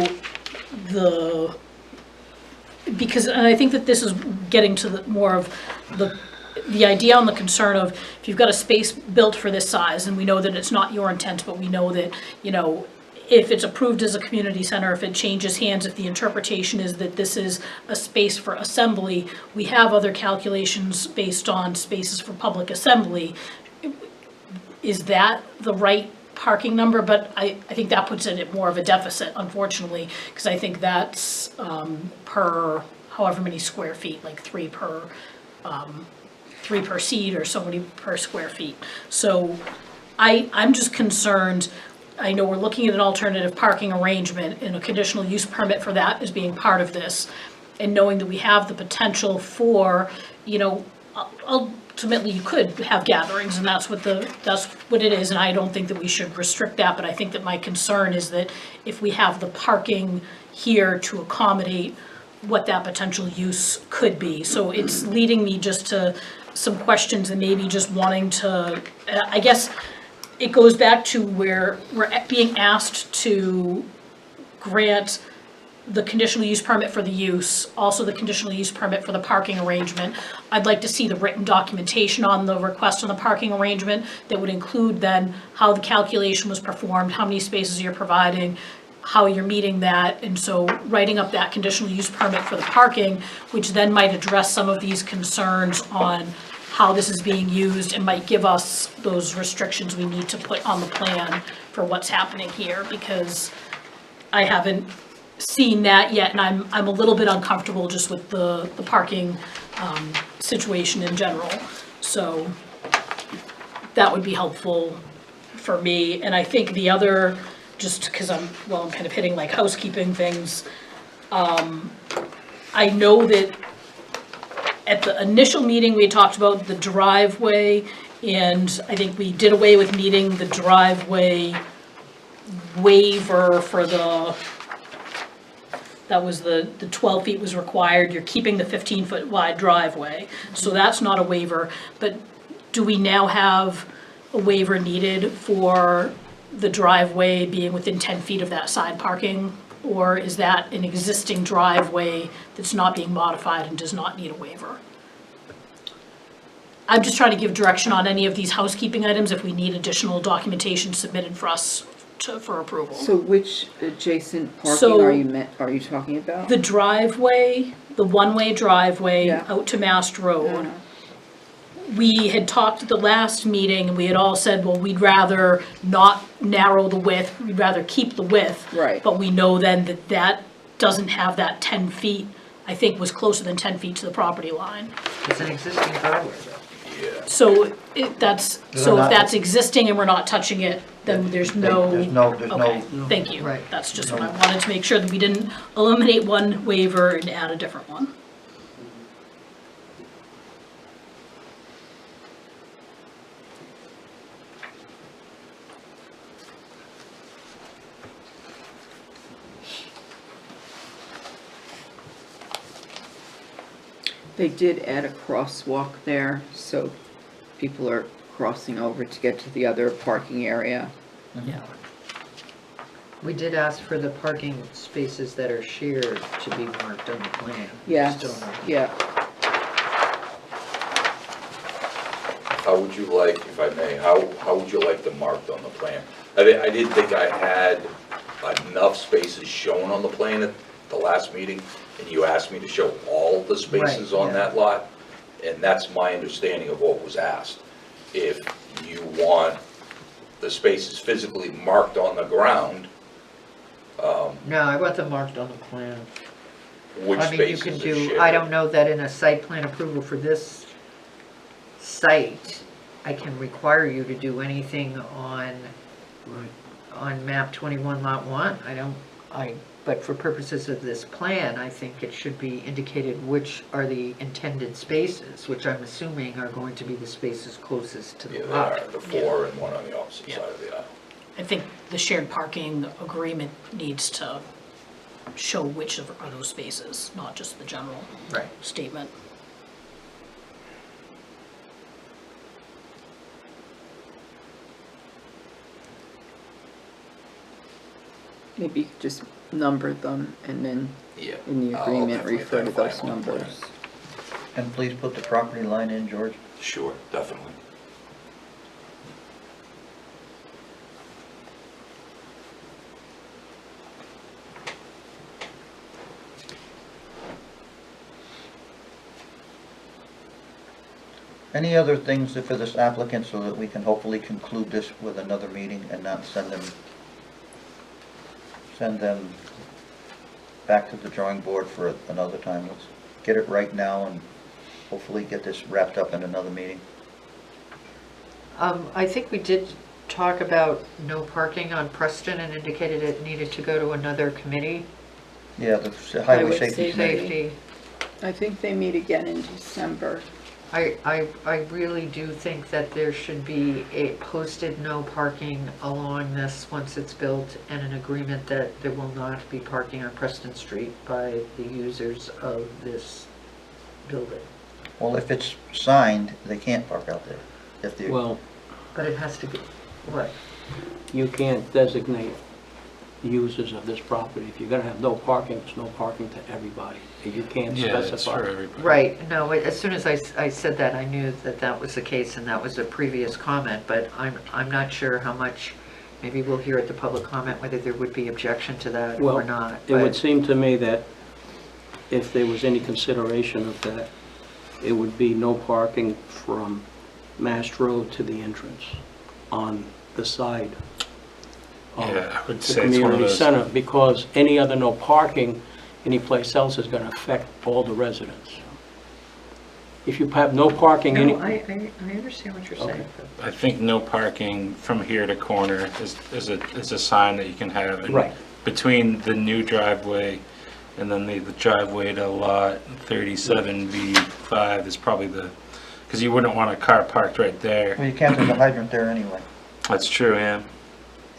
because, and I think that this is getting to more of the idea on the concern of if you've got a space built for this size, and we know that it's not your intent, but we know that, if it's approved as a community center, if it changes hands, if the interpretation is that this is a space for assembly, we have other calculations based on spaces for public assembly. Is that the right parking number? But I think that puts it at more of a deficit, unfortunately, because I think that's per however many square feet, like three per seat or so many per square feet. So I'm just concerned, I know we're looking at an alternative parking arrangement and a conditional use permit for that is being part of this. And knowing that we have the potential for you know, ultimately you could have gatherings, and that's what it is, and I don't think that we should restrict that, but I think that my concern is that if we have the parking here to accommodate what that potential use could be. So it's leading me just to some questions and maybe just wanting to, I guess it goes back to where we're being asked to grant the conditional use permit for the use, also the conditional use permit for the parking arrangement. I'd like to see the written documentation on the request on the parking arrangement that would include then how the calculation was performed, how many spaces you're providing, how you're meeting that, and so writing up that conditional use permit for the parking, which then might address some of these concerns on how this is being used and might give us those restrictions we need to put on the plan for what's happening here, because I haven't seen that yet, and I'm a little bit uncomfortable just with the parking situation in general. So that would be helpful for me, and I think the other, just because I'm kind of hitting like housekeeping things. I know that at the initial meeting, we talked about the driveway, and I think we did away with needing the driveway waiver for that was the 12 feet was required. You're keeping the 15-foot wide driveway, so that's not a waiver. But do we now have a waiver needed for the driveway being within 10 feet of that side parking? Or is that an existing driveway that's not being modified and does not need a waiver? I'm just trying to give direction on any of these housekeeping items if we need additional documentation submitted for us for approval. So which adjacent So- parking are you talking about? The driveway, the one-way driveway Yeah. out to Mast Road. We had talked at the last meeting, and we had all said, well, we'd rather not narrow the width, we'd rather keep the width. Right. But we know then that that doesn't have that 10 feet, I think was closer than 10 feet to the property line. It's an existing driveway though. So if that's not- existing and we're not touching it, then there's no. There's no, Okay, thank you. Right. That's just what I wanted to make sure that we didn't eliminate one waiver and add a different one. They did add a crosswalk there, so people are crossing over to get to the other parking area. Yeah. We did ask for the parking spaces that are shared to be marked on the plan. Yes, Still not. yeah. How would you like, if I may, how would you like them marked on the plan? I didn't think I had enough spaces shown on the plan at the last meeting, and you asked me to show all the spaces Right, on yeah. that lot, and that's my understanding of what was asked. If you want the spaces physically marked on the ground, No, I want them marked on the plan. which I mean, you can spaces are shared? do, I don't know that in a site plan approval for this site, I can require you to do anything on map 21 lot 1. But for purposes of this plan, I think it should be indicated which are the intended spaces, which I'm assuming are going to be the spaces closest to Yeah, the there are, lot. the four and one on the opposite Yeah. side of the aisle. I think the shared parking agreement needs to show which are those spaces, not just the general Right. statement. Maybe you could just number them and then Yeah. in the I'll agreement definitely refer to identify those them on the plan. numbers. And please put the property line in, George. Sure, definitely. Any other things for this applicant so that we can hopefully conclude this with another meeting and not send them back to the drawing board for another time? Let's get it right now and hopefully get this wrapped up in another meeting. I think we did talk about no parking on Preston and indicated it needed to go to another committee. Yeah, the Highway Highway Safety Committee. Safety. I think they meet again in December. I really do think that there should be a posted no parking along this once it's built, and an agreement that there will not be parking on Preston Street by the users of this building. Well, if it's signed, they can't park out there. If they, Well, But it has to be, what? you can't designate users of this property. If you're gonna have no parking, it's no parking to everybody. You can't Yeah, it's for specify. everybody. Right, no, as soon as I said that, I knew that that was the case, and that was a previous comment, but I'm not sure how much, maybe we'll hear at the public comment whether there would be objection to that Well, or not. It would but- seem to me that if there was any consideration of that, it would be no parking from Mast Road to the entrance on the side of Yeah, I would the say it's one of community those. center, because any other no parking anyplace else is gonna affect all the residents. If you have no parking any, No, I understand what you're saying. I think no parking from here to corner is a sign that you can have. And Right. between the new driveway and then the driveway to lot 37B5 is probably because you wouldn't want a car parked right there. well, you can't put the hydrant there anyway. That's true, yeah.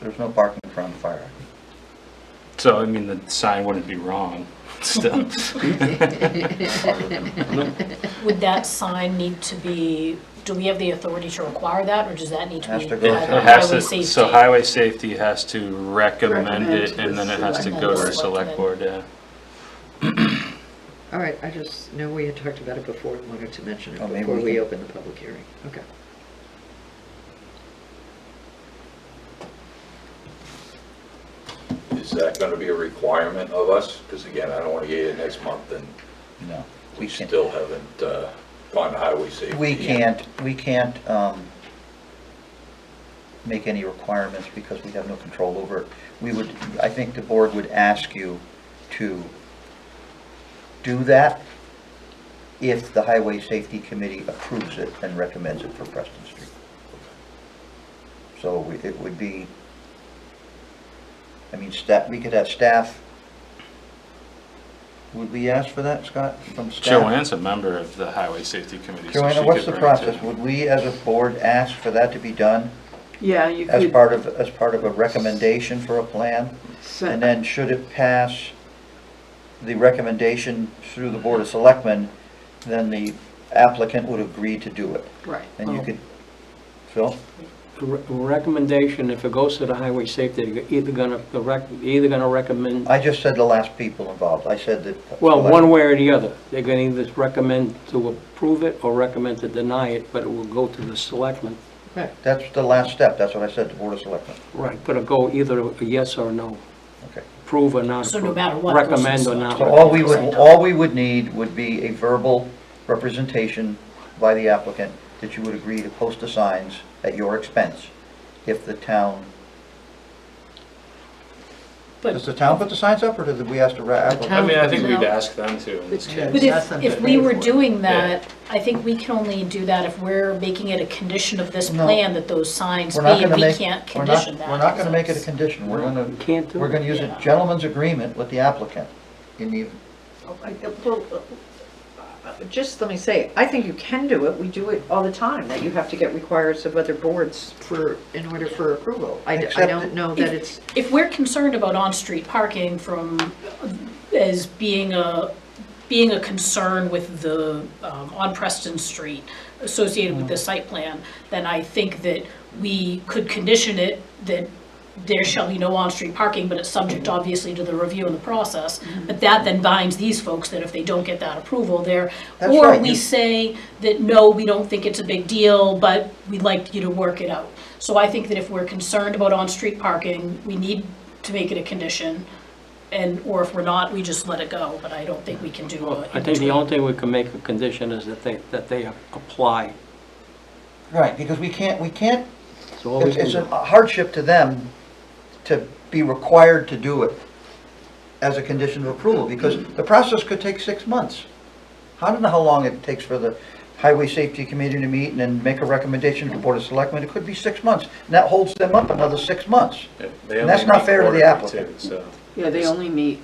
There's no parking in front of the fire. So, I mean, the sign wouldn't be wrong still. Would that sign need to be, do we have the authority to require that, or does that need to Has be? to go by to- the It has highway to, safety? so highway safety has to recommend Recommend it, to and the then it has to select- go to the and the select board, yeah. All right, I just know we had talked about it before and wanted to mention it Oh, maybe before we we can- open the public hearing. Okay. Is that gonna be a requirement of us? Because again, I don't wanna get it next month and No, we we can't. still haven't gone to highway safety. We can't make any requirements because we have no control over it. We would, I think the board would ask you to do that if the Highway Safety Committee approves it and recommends it for Preston Street. So it would be, I mean, staff, we could have staff. Would we ask for that, Scott, from staff? Joanne's a member of the highway safety committee. so Joanna, she what's could the bring it to- process? Would we, as a board, ask for that to be done Yeah, you as could, part of a recommendation for a plan? And then should it pass the recommendation through the Board of Selectmen, then the applicant would agree to do it. right. And you could, Phil? recommendation, if it goes to the highway safety, you're either gonna recommend, I just said the last people involved. I said that. well, one way or the other. They're gonna either recommend to approve it or recommend to deny it, but it will go to the selectmen. That's the last step. That's what I said, the Board of Selectmen. Right, but it'll go either a yes or no, Okay. approve or not So approve. no matter what, it goes to the Recommend or select not. So board. all we would need would be a verbal representation by the applicant that you would agree to post the signs at your expense if the town, does the town put the signs up or do we ask the applicant? I mean, I think No. we'd ask them to. in this Yeah. case. But That's if something we to were pay for. doing that, I think we can only do that if we're making it a condition of this No. plan that those signs We're be, not and gonna we make, can't we're condition not, that. we're not gonna make it a condition. We're gonna, You can't do we're gonna it. use a Yeah. gentleman's agreement with the applicant in the, Well, just let me say, I think you can do it. We do it all the time, that you have to get requires of other boards in order for approval. I Except don't know that it's, If we're concerned about on-street parking as being a concern with the, on Preston Street associated with the site plan, then I think that we could condition it that there shall be no on-street parking, but it's subject obviously to the review and the process. But that then binds these folks that if they don't get that approval, That's or right. we say that, no, we don't think it's a big deal, but we'd like you to work it out. So I think that if we're concerned about on-street parking, we need to make it a condition. Or if we're not, we just let it go, but I don't think we can do Well, it. I think the only thing we can make a condition is that they apply. right, because we can't, So all we can it's a do. hardship to them to be required to do it as a condition of approval, because the process could take 6 months. I don't know how long it takes for the Highway Safety Committee to meet and then make a recommendation to the Board of Selectmen. It could be 6 months, and that holds them up another 6 months. Yeah, they And that's only not meet fair to the quarterly, applicant. too, so. Yeah, they only meet,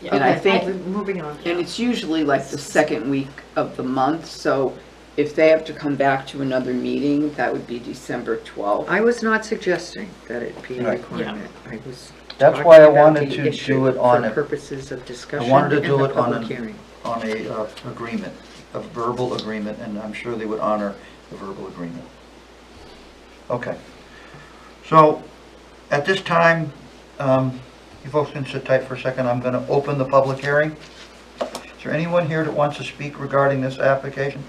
And I Okay, think, moving on. and it's usually like the second week of the month, so if they have to come back to another meeting, that would be December 12th. I was not suggesting that it be a Right. requirement. I was That's talking why I about wanted the to issue do it on for a, purposes of discussion wanted to and do the it on public a- hearing. on a agreement, a verbal agreement, and I'm sure they would honor the verbal agreement. Okay. So, at this time, you folks can sit tight for a second. I'm going to open the public hearing. Is there anyone here that wants to speak regarding this application?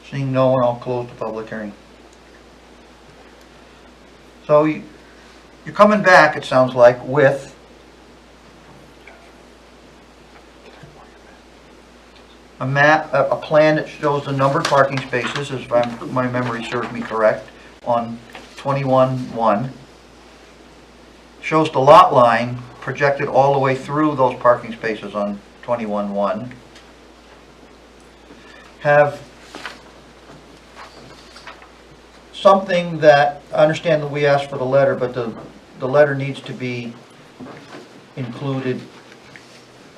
Seeing no one, I'll close the public hearing. So, you're coming back, it sounds like, with a map, a plan that shows the numbered parking spaces, if my memory serves me correct, on 21-1. Shows the lot line projected all the way through those parking spaces on 21-1. Have something that, I understand that we asked for the letter, but the letter needs to be included.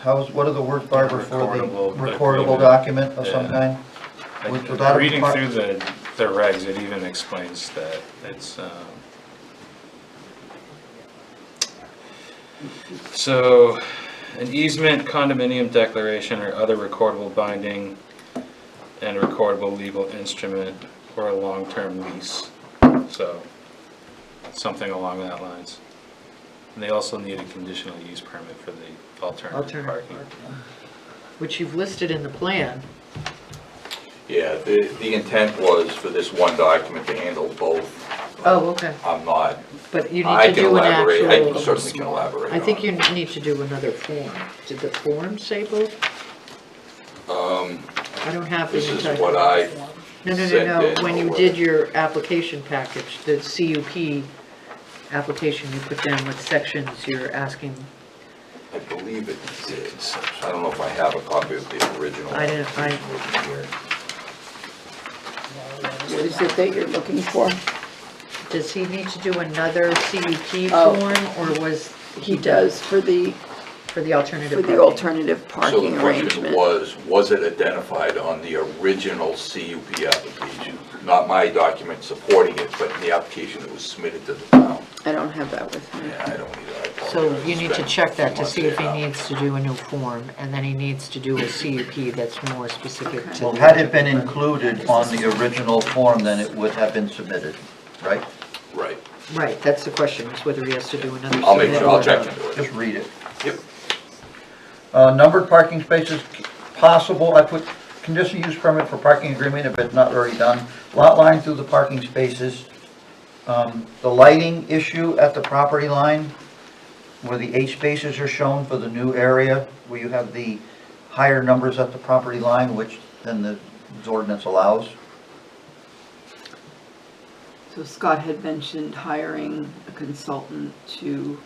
What are the words, Barbara, for the Recordable recordable agreement. document of some Yeah. kind? Without a Reading part- through the regs, it even explains that it's, so, an easement, condominium declaration, or other recordable binding and recordable legal instrument, or a long-term lease. So, something along that lines. And they also need a conditional use permit for the alternative parking. Which you've listed in the plan. Yeah, the intent was for this one document to handle both. Oh, okay. I'm not, But you I need to can do an elaborate, I actual. certainly can elaborate I think on you it. need to do another form. Did the form say both? I don't have the This is entire. what I No, sent in. when you or did your application package, the CUP application, you put down what sections you're asking. I believe it did. I don't know if I have a copy of the original. I didn't, What is it that you're looking for? does he need to do another CUP Oh. form, or was He does for the alternative? parking? alternative So parking the question arrangement. was it identified on the original CUP application? Not my document supporting it, but the application that was submitted to the town. I don't have that with me. Yeah, I don't either, I apologize. So you need to Spent check a that few to see if he months there. needs to do a new form, and then he needs to do a CUP that's more specific Okay. to. Well, had it been included on the original form, then it would have been submitted, right? Right. Right, that's the question, is whether he has to do another. I'll make submittal sure, I'll or check not. into it. Just read it. Yep. Numbered parking spaces, possible, I put conditional use permit for parking agreement if it's not already done. Lot line through the parking spaces. The lighting issue at the property line, where the 8 spaces are shown for the new area, where you have the higher numbers at the property line, which then the ordinance allows. So Scott had mentioned hiring a consultant to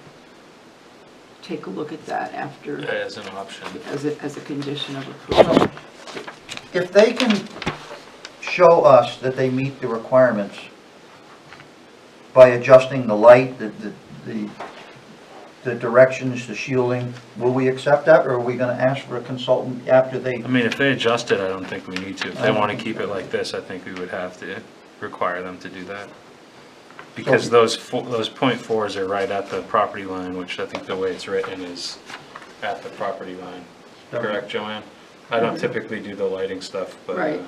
take a look at that after, As an option. as a condition of approval. If they can show us that they meet the requirements by adjusting the light, the directions, the shielding, will we accept that, or are we gonna ask for a consultant after they? I mean, if they adjust it, I don't think we need to. If they want to keep it like this, I think we would have to require them to do that. Because those .4s are right at the property line, which I think the way it's written is at the property line. Correct, Joanne? I don't typically do the lighting stuff, but. Right.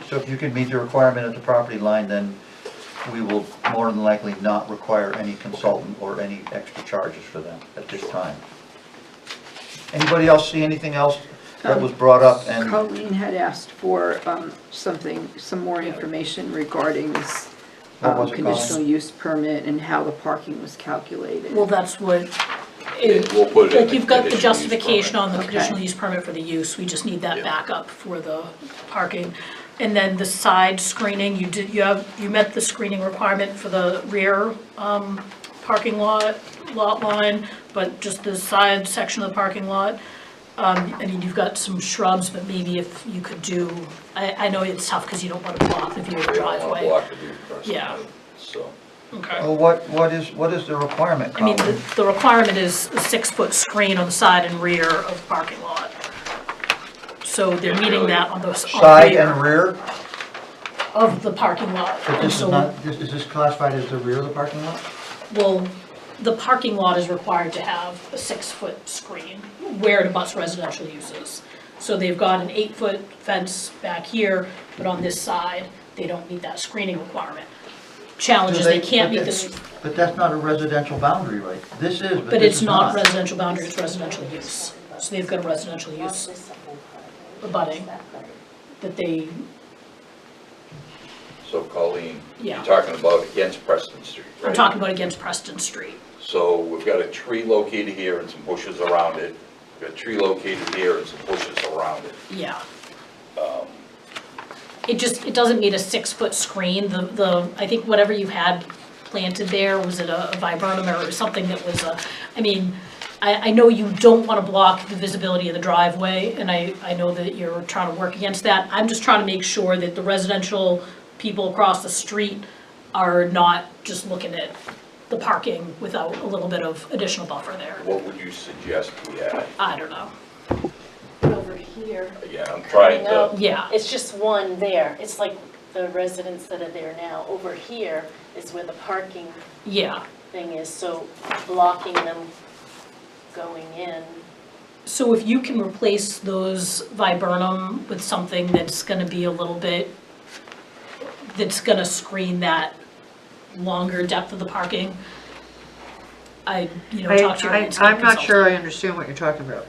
So if you can meet the requirement at the property line, then we will more than likely not require any consultant or any extra charges for them at this time. Anybody else see anything else that was brought up? And Colleen had asked for some more information regarding this What was it, conditional Colleen? use permit and how the parking was calculated. Well, that's what, We'll put it in like, the you've got the conditional use justification permit. on the Okay. conditional use permit for the use, we just need that Yeah. backup for the parking. And then the side screening, you met the screening requirement for the rear, parking lot line, but just the side section of the parking lot. I mean, you've got some shrubs, but maybe if you could do, I know it's tough because you don't want to block the view of the They don't want to driveway. block the view across the Yeah. road, so. Okay. Well, what is the requirement, I mean, Colleen? the requirement is a 6-foot screen on the side and rear of the parking lot. So they're meeting that on the Side and rear? of the parking lot. But And this is so, not, is this classified as the rear of the parking lot? well, the parking lot is required to have a 6-foot screen where it abuts residential uses. So they've got an 8-foot fence back here, but on this side, they don't meet that screening requirement. Challenge is they can't meet this, But that's not a residential boundary, right? This is, but but this it's is not residential boundary, it's residential use. So they've got a residential use abutting that they, So Colleen, Yeah. you're talking about against Preston Street, right? I'm talking about against Preston Street. So we've got a tree located here and some bushes around it. We've got a tree located here and some bushes around it. Yeah. It doesn't meet a 6-foot screen, I think whatever you had planted there, was it a viburnum or something that was I mean, I know you don't wanna block the visibility of the driveway, and I know that you're trying to work against that. I'm just trying to make sure that the residential people across the street are not just looking at the parking without a little bit of additional buffer there. What would you suggest we add? I don't know. Over here, Again, I'm trying coming up, to, Yeah. it's just one there. It's like the residents that are there now. Over here is where the parking Yeah. thing is, so blocking them going in. So if you can replace those viburnum with something that's gonna be a little bit, that's gonna screen that longer depth of the parking, talk to your landscape I'm not consultant. sure I understand what you're talking about.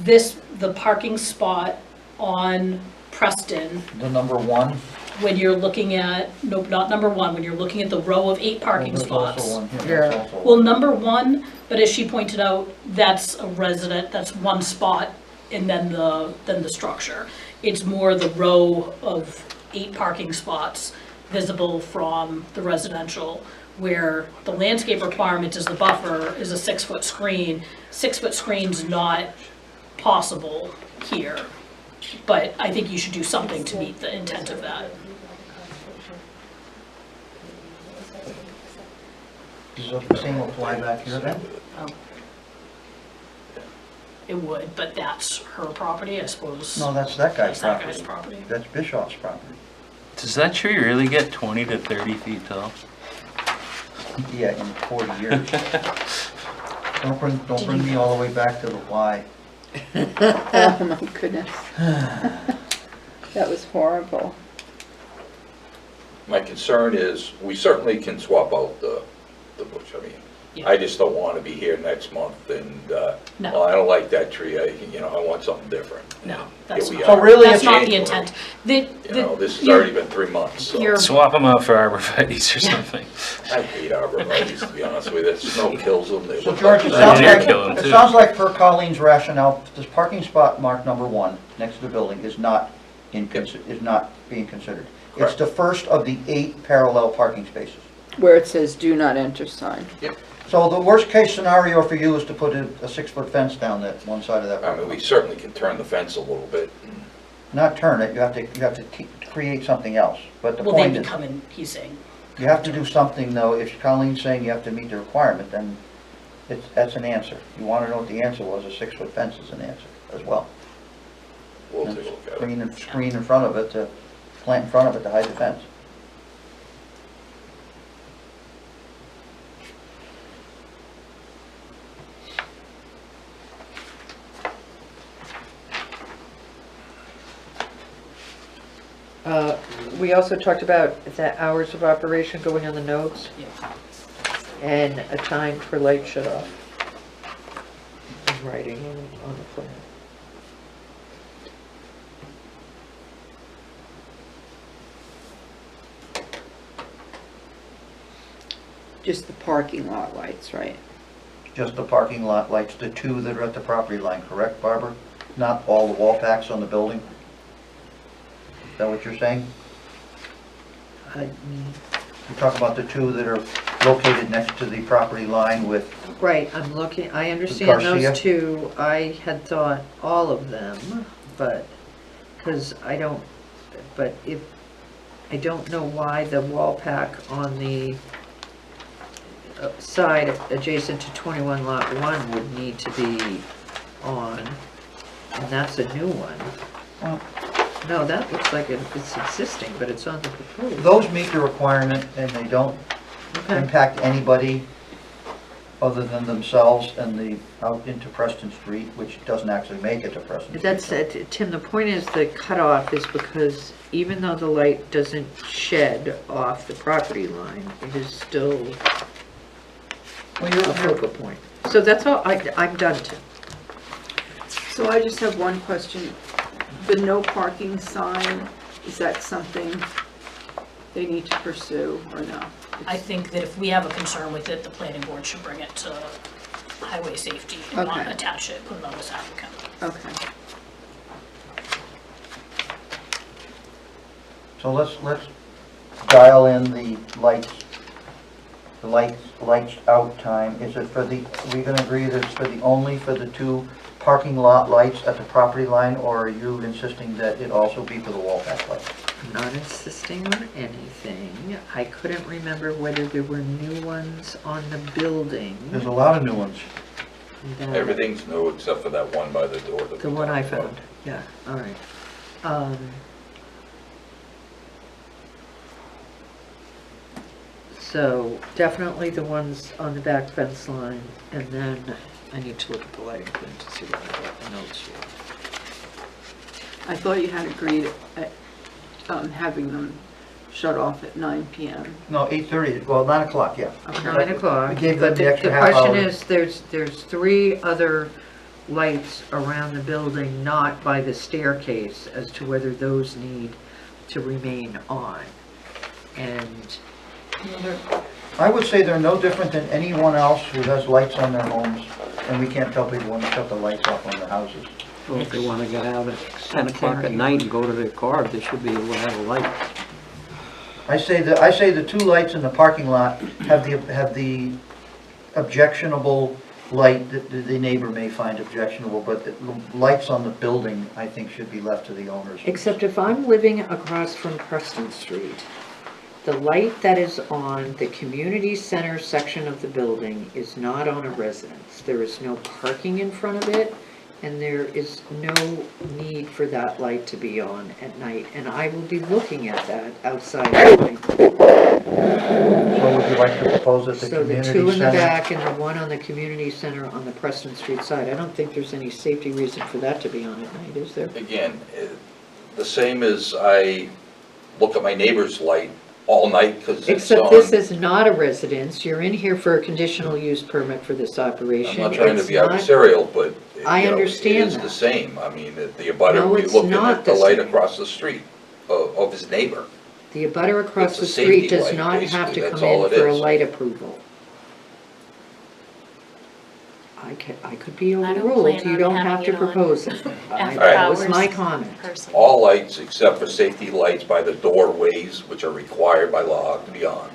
The parking spot on Preston, The number one? when you're looking at, nope, not number one, when you're looking at the row of 8 parking There's also spots. one here. There's Yeah. also Well, one. number one, but as she pointed out, that's a resident, that's one spot, and then the structure. It's more the row of 8 parking spots visible from the residential, where the landscape requirement is the buffer, is a 6-foot screen. 6-foot screen's not possible here, but I think you should do something to meet the intent of that. Does the same apply back here then? It would, but that's her property, I suppose. No, that's that guy's That's that guy's property. property. That's Bischoff's property. Does that tree really get 20 to 30 feet tall? Yeah, in 40 years. Don't bring me all the way back to the why. Oh, my goodness. That was horrible. my concern is, we certainly can swap out the bush. I mean, Yeah. I just don't want to be here next month and, No. well, I don't like that tree, I want something different. No, that's Here we not, are. So really that's it's not the January. intent. This has already been 3 months, so. You're- Swap them out for arborvitae's or something. I hate arborvitae's, to be honest with you. The snow kills them. They So look George, like- it sounds Yeah, kill 'em like, it too. sounds like per Colleen's rationale, this parking spot marked number one next to the building is not is not being considered. It's Correct. the first of the 8 parallel parking spaces. Where it says do not enter sign. So the worst case scenario for you is to put a 6-foot fence down that one side of that I parking mean, we lot. certainly can turn the fence a little bit. Not turn it, you have to create something else. But the Well, they point is, become in, he's saying, you have to do something though. If Colleen's saying you have to meet the requirement, then that's an answer. You want to know what the answer was, a 6-foot fence is an answer as well. We'll take a look at it. Screen in front of it to, plant in front of it to hide the fence. We also talked about the hours of operation going on the notes yeah. and a time for light shut off. In writing on the plan. Just the parking lot lights, right? Just the parking lot lights, the 2 that are at the property line, correct, Barbara? Not all the wall packs on the building? Is that what you're saying? You're talking about the 2 that are located next to the property line with, Right, I'm looking, I understand Garcia? those 2. I had thought all of them, but, because I don't, but if, I don't know why the wall pack on the side adjacent to 21 Lot 1 would need to be on, and that's a new one. Well, No, that looks like it's existing, but it's on the proposed. those meet the requirement and they don't Okay. impact anybody other than themselves and the, out into Preston Street, which doesn't actually make it to Preston Street. That's, Tim, the point is the cutoff is because even though the light doesn't shed off the property line, it is still Well, a focal point. So that's all, I'm done, Tim. So I just have one question. The no parking sign, is that something they need to pursue or no? I think that if we have a concern with it, the planning board should bring it to highway safety and not Okay. attach it, put it on this applicant. Okay. So let's dial in the lights out time. Is it for the, are we gonna agree that it's for the, only for the 2 parking lot lights at the property line, or are you insisting that it also be for the wall pack lights? I'm not insisting on anything. I couldn't remember whether there were new ones on the building. There's a lot of new ones. that- Everything's new except for that one by the door. that The we one I talked about. found, yeah, all right. So definitely the ones on the back fence line, and then I need to look at the lighting plan to see what the notes were. I thought you had agreed at having them shut off at 9 PM. No, 8:30, well, 9 o'clock, yeah. 9 o'clock. We gave them But the extra half The question hour. is, there's 3 other lights around the building, not by the staircase, as to whether those need to remain on. And I would say they're no different than anyone else who has lights on their homes, and we can't tell people when to shut the lights off on their houses. Well, if they want to get out at 10 o'clock at night and go to their car, they should be able to have a light. I say the 2 lights in the parking lot have the objectionable light that the neighbor may find objectionable, but the lights on the building, I think, should be left to the owners. except if I'm living across from Preston Street, the light that is on the community center section of the building is not on a residence. There is no parking in front of it, and there is no need for that light to be on at night. And I will be looking at that outside. So would you like to propose that the So the community 2 in the center? back and the 1 on the community center on the Preston Street side. I don't think there's any safety reason for that to be on at night, is there? Again, the same as I look at my neighbor's light all night because it's Except this on. is not a residence. You're in here for a conditional use permit for this I'm operation. not trying to It's be not- adversarial, but, I you know, it understand is the that. same. I mean, the abutter, No, we it's looking not at the the light same. across the street of his neighbor. The abutter across It's the a street safety does light, not have basically. to That's come all in it for a is. light approval. I could be don't overruled. plan You on don't having have to it on propose it. after That was hours. my comment. Personally. All lights except for safety lights by the doorways, which are required by law to be on.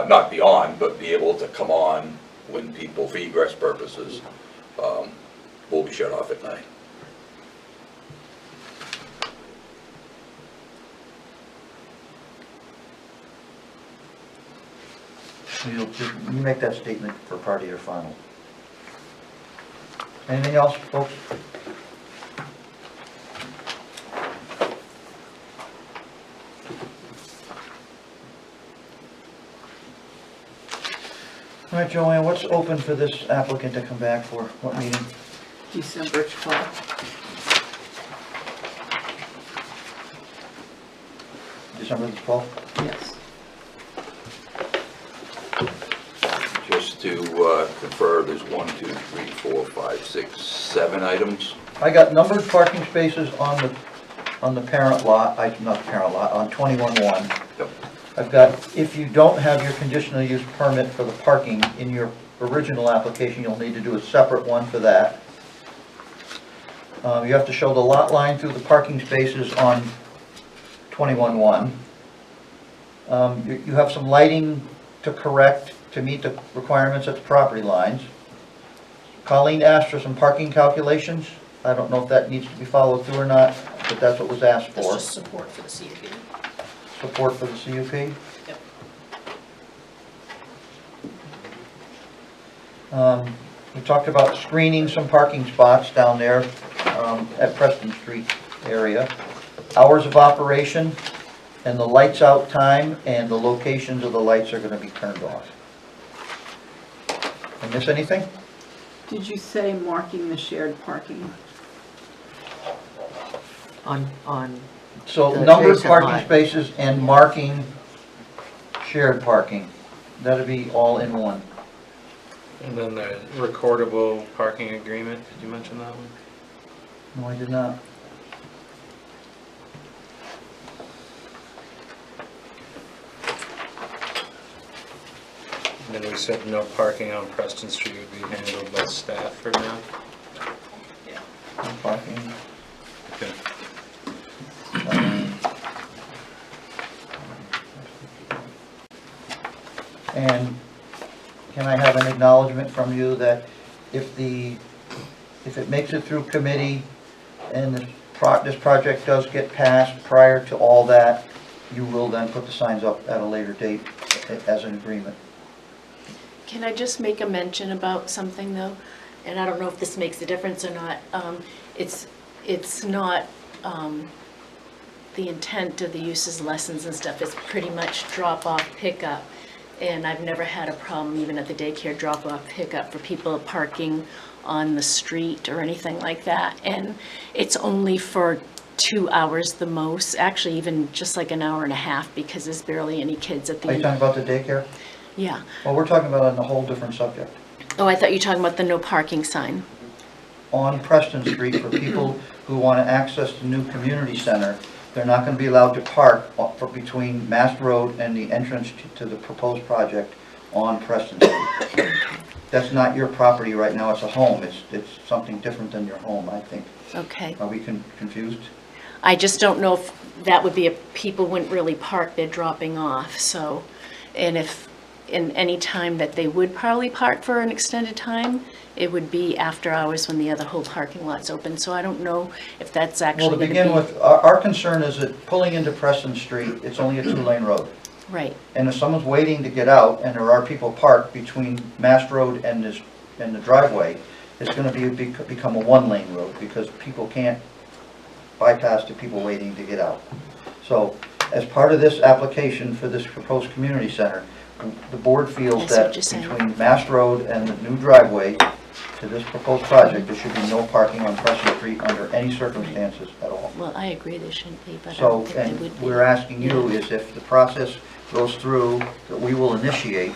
Not be on, but be able to come on when people, for egress purposes, will be shut off at night. You make that statement for part of your final. Anything else, folks? All right, Joanne, what's open for this applicant to come back for? What meeting? December 12th. December the 12th? Yes. Just to confer, there's 1, 2, 3, 4, 5, 6, 7 items. I got numbered parking spaces on the parent lot, not the parent lot, on 21-1. Yep. I've got, if you don't have your conditional use permit for the parking in your original application, you'll need to do a separate one for that. You have to show the lot line through the parking spaces on 21-1. You have some lighting to correct to meet the requirements at the property lines. Colleen asked for some parking calculations. I don't know if that needs to be followed through or not, but that's what was asked That's for. just support for the CUP. support for the CUP? We talked about screening some parking spots down there at Preston Street area. Hours of operation and the lights out time and the locations of the lights are gonna be turned off. I miss anything? Did you say marking the shared parking? On, So The numbered adjacent parking lot. spaces and marking shared parking. That'd be all in one. And then the recordable parking agreement, did you mention that one? No, I did not. And then we said no parking on Preston Street would be handled by staff for now. No parking. Okay. And can I have an acknowledgement from you that if it makes it through committee and this project does get passed prior to all that, you will then put the signs up at a later date as an agreement? Can I just make a mention about something though? And I don't know if this makes a difference or not. It's not, the intent of the uses lessons and stuff is pretty much drop off pickup. And I've never had a problem even at the daycare drop off pickup for people parking on the street or anything like that. And it's only for 2 hours the most, actually even just like an hour and a half because there's barely any kids at Are you the, talking about the daycare? yeah. Well, we're talking about on a whole different subject. Oh, I thought you were talking about the no parking sign. On Preston Street, for people who want to access the new community center, they're not going to be allowed to park between Mass Road and the entrance to the proposed project on Preston Street. That's not your property right now, it's a home. It's something different than your home, I think. Okay. Are we confused? I just don't know if that would be a, people wouldn't really park, they're dropping off, so, and if, in any time that they would probably park for an extended time, it would be after hours when the other whole parking lot's open, so I don't know if that's Well, actually to gonna be. begin with, our concern is that pulling into Preston Street, it's only a two-lane road. Right, And if someone's waiting to get out and there are people parked between Mass Road and the driveway, it's gonna become a one-lane road because people can't bypass the people waiting to get out. So, as part of this application for this proposed community center, the board feels I see that what you're saying. between Mass Road and the new driveway to this proposed project, there should be no parking on Preston Street under any circumstances at all. well, I agree there shouldn't be, but I So, don't think and they would be. we're asking you is if the process goes through that we will initiate,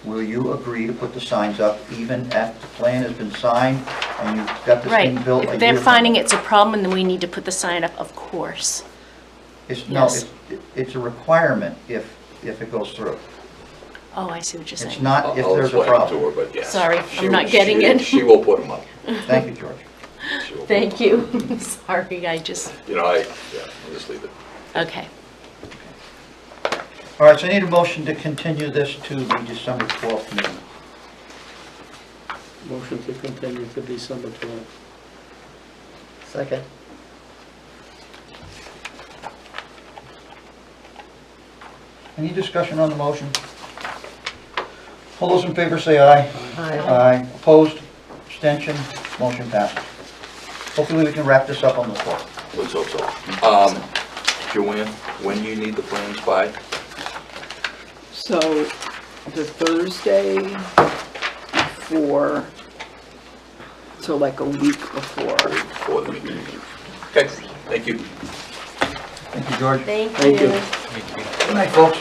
will you agree to put the signs up even after the plan has been signed and you've got this Right, thing built? if they're finding it's a problem and then we need to put the sign up, of course. yes. It's a requirement if it goes through. Oh, I see what you're It's saying. not if I'll there's a explain it to problem. her, but yes. Sorry, I'm She- not getting she- it. She will put them up. Thank you, George. She will put 'em Thank you, sorry, I just, up. You know, yeah, I'll just leave it. okay. All right, so I need a motion to continue this to the December 12th meeting. Motion to continue to December 12th. second. Any discussion on the motion? All those in favor say aye. Aye. Aye. Opposed? Abstention? Motion passes. Hopefully we can wrap this up on the floor. Let's hope so. Joanne, when do you need the plans by? So, the Thursday before, so like a week before. Before the meeting? Okay, thank you. Thank you, George. Thank Thank you. you. Good night, folks.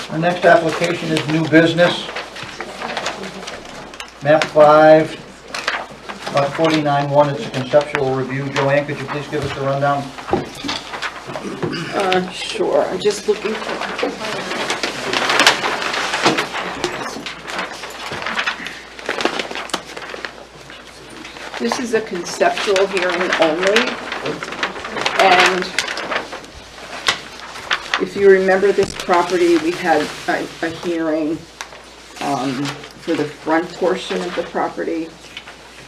Our next application is new business. Map 5, lot 49-1, it's a conceptual review. Joanne, could you please give us the rundown? Sure, I'm just looking for. This is a conceptual hearing only, and if you remember this property, we had a hearing for the front portion of the property.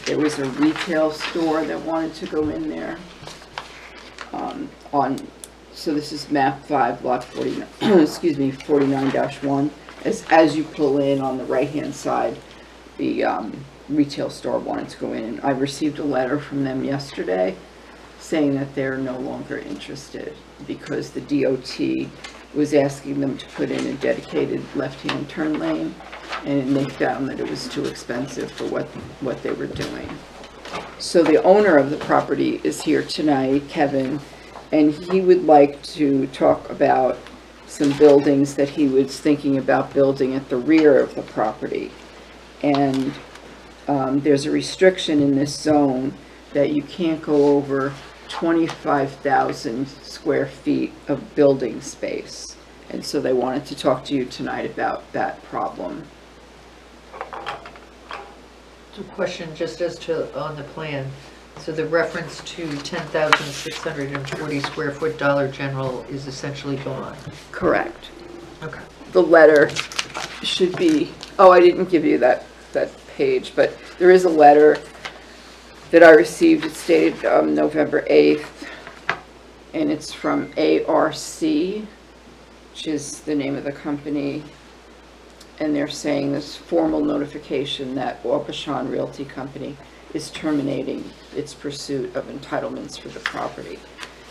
There was a retail store that wanted to go in there. So this is map 5, lot 49, excuse me, 49-1. As you pull in on the right-hand side, the retail store wanted to go in. And I received a letter from them yesterday saying that they're no longer interested because the DOT was asking them to put in a dedicated left-hand turn lane, and they found that it was too expensive for what they were doing. So the owner of the property is here tonight, Kevin, and he would like to talk about some buildings that he was thinking about building at the rear of the property. And there's a restriction in this zone that you can't go over 25,000 square feet of building space. And so they wanted to talk to you tonight about that problem. So question just as to, on the plan, so the reference to 10,640 square foot Dollar General is essentially gone? Correct. Okay. The letter should be, oh, I didn't give you that page, but there is a letter that I received. It's dated November 8th, and it's from ARC, which is the name of the company, and they're saying this formal notification that Aubuchon Realty Company is terminating its pursuit of entitlements for the property.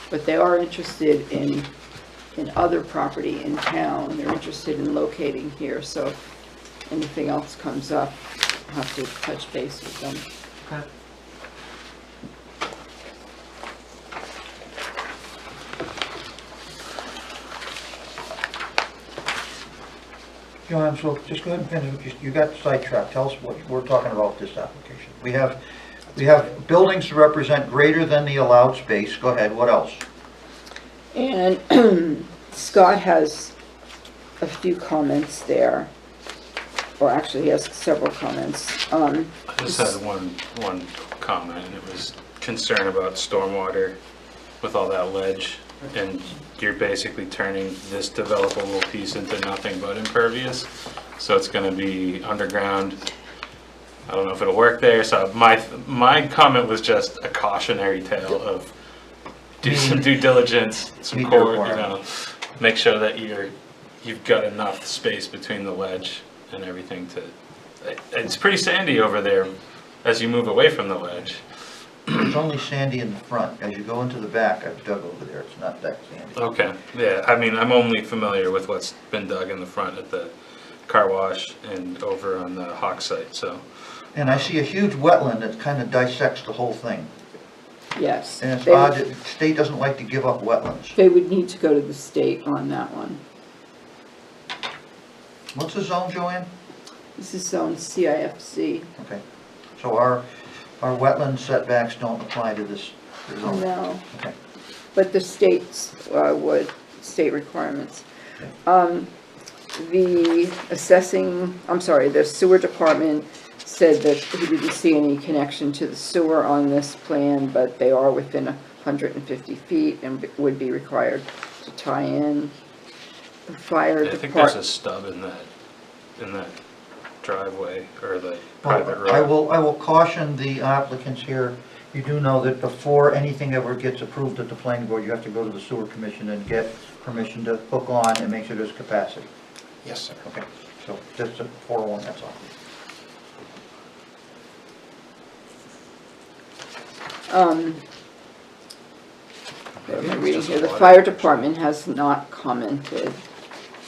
But they are interested in other property in town. They're interested in locating here, so if anything else comes up, I'll have to touch base with them. Okay. John, so just go ahead and finish. You got sidetracked. Tell us what we're talking about with this application. We have buildings to represent greater than the allowed space. Go ahead, what else? And Scott has a few comments there, or actually he has several comments. I just had one comment, and it was concern about stormwater with all that ledge, and you're basically turning this developable piece into nothing but impervious, so it's going to be underground. I don't know if it'll work there, so my comment was just a cautionary tale of do some due diligence, some Meet the core, requirements. make sure that you've got enough space between the ledge and everything to. It's pretty sandy over there as you move away from the ledge. It's only sandy in the front. As you go into the back, I've dug over there. It's not that sandy. Okay, yeah, I mean, I'm only familiar with what's been dug in the front at the car wash and over on the Hawk site, so. And I see a huge wetland that kind of dissects the whole thing. Yes. And it's They odd would- that the state doesn't like to give up wetlands. They would need to go to the state on that one. What's the zone, Joanne? This is zone CIFC. Okay. So our wetland setbacks don't apply to this zone? No, Okay. but the states would, state requirements. The the sewer department said that he didn't see any connection to the sewer on this plan, but they are within 150 feet and would be required to tie in. The fire I think there's a department, stub in that driveway or the private I road. will caution the applicants here. You do know that before anything ever gets approved at the planning board, you have to go to the sewer commission and get permission to hook on and make sure there's capacity. Yes, sir. Okay, so just a forewarning, that's all. what am I reading here? The fire department has not commented.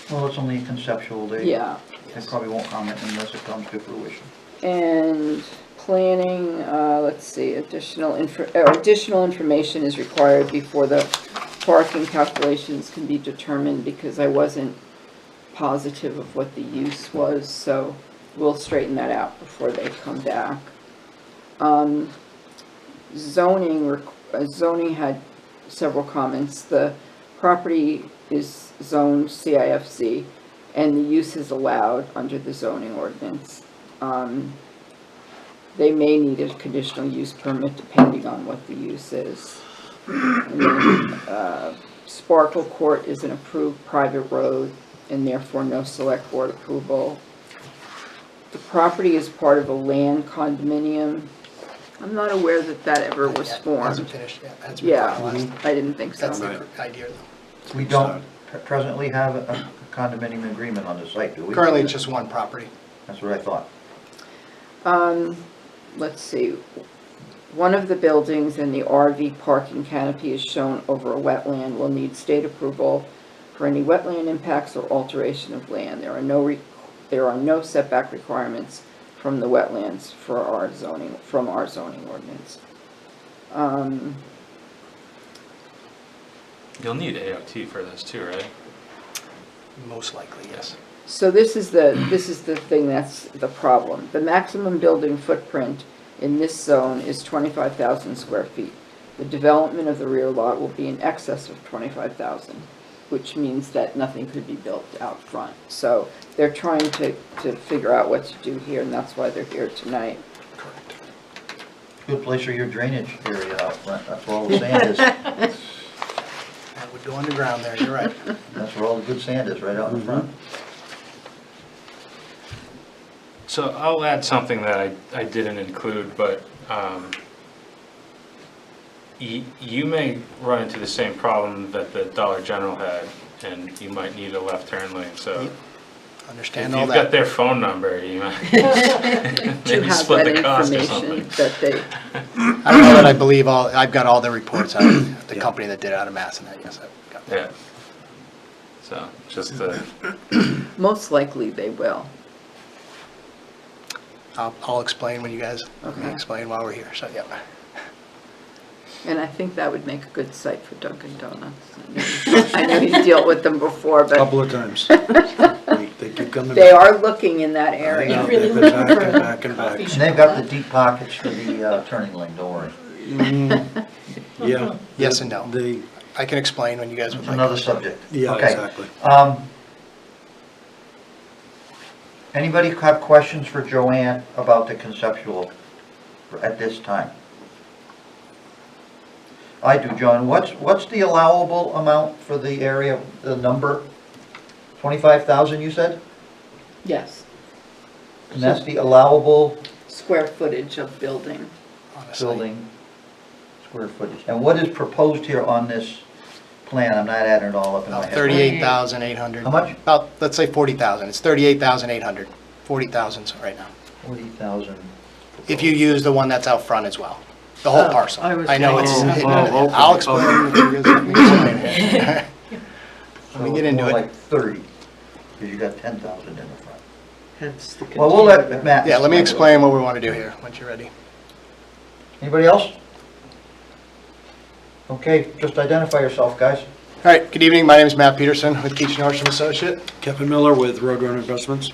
Well, it's only conceptual. They probably won't comment unless it comes to fruition. And planning, let's see, additional information is required before the parking calculations can be determined, because I wasn't positive of what the use was, so we'll straighten that out before they come back. Zoning had several comments. The property is zoned CIFC, and the use is allowed under the zoning ordinance. they may need a conditional use permit depending on what the use is. And then, Sparkle Court is an approved private road and therefore no select board approval. The property is part of a land condominium. I'm not aware that that ever was Hasn't formed. finished yet. Hasn't been Yeah, finalized. I didn't think That's so. the idea though. We don't presently have a condominium agreement on the site, do we? Currently, it's just one property. That's what I thought. Let's see. One of the buildings in the RV parking canopy is shown over a wetland will need state approval for any wetland impacts or alteration of land. There are no setback requirements from the wetlands for our zoning, from our zoning ordinance. You'll need AOT for this too, right? Most likely, yes. So this is the thing that's the problem. The maximum building footprint in this zone is 25,000 square feet. The development of the rear lot will be in excess of 25,000, which means that nothing could be built out front. So they're trying to figure out what to do here, and that's why they're here tonight. Correct. Good place for your drainage area out front, that's where all the sand is. That would go underground there, you're right. That's where all the good sand is, right out in front. So I'll add something that I didn't include, but you may run into the same problem that the Dollar General had, and you might need a left turn lane, so. If Understand all you've got that. their phone number, you might To maybe have split that the cost or information something. that they, I don't know that I believe I've got all the reports out of the company that did it out of Massanet, yes, I've got that. Yeah. So, just the, most likely they will. I'll explain when you guys Okay. explain while we're here, so, yeah. And I think that would make a good site for Dunkin' Donuts. I know he's dealt with them before, but Couple of times. They keep coming they back. are looking in that area. They've been back and back and back. And they've got the deep pockets for the turning lane, don't worry. Yeah. Yes and no. They, I can explain when you guys would It's like. another subject. yeah, Okay. exactly. Anybody have questions for Joanne about the conceptual at this time? I do, John. What's the allowable amount for the area, the number? 25,000 you said? Yes, And that's the allowable square footage of building. Honestly. building square footage. And what is proposed here on this plan? I'm not adding it all up in my About head. 38,800. How much? About, let's say 40,000. It's 38,800. 40,000 right now. 40,000. If you use the one that's out front as well. The whole parcel. I know it's thinking- hidden. okay. I'll explain. Let me explain it. Let me get into So more it. like 30, because you got 10,000 in the front. Hence the Well, we'll let Matt. Yeah, let me explain what we want to do here, once you're ready. Anybody else? Okay, just identify yourself, guys. All right, good evening. My name is Matt Peterson with Keach Nordstrom Associate. Kevin Miller with Roadrunner Investments.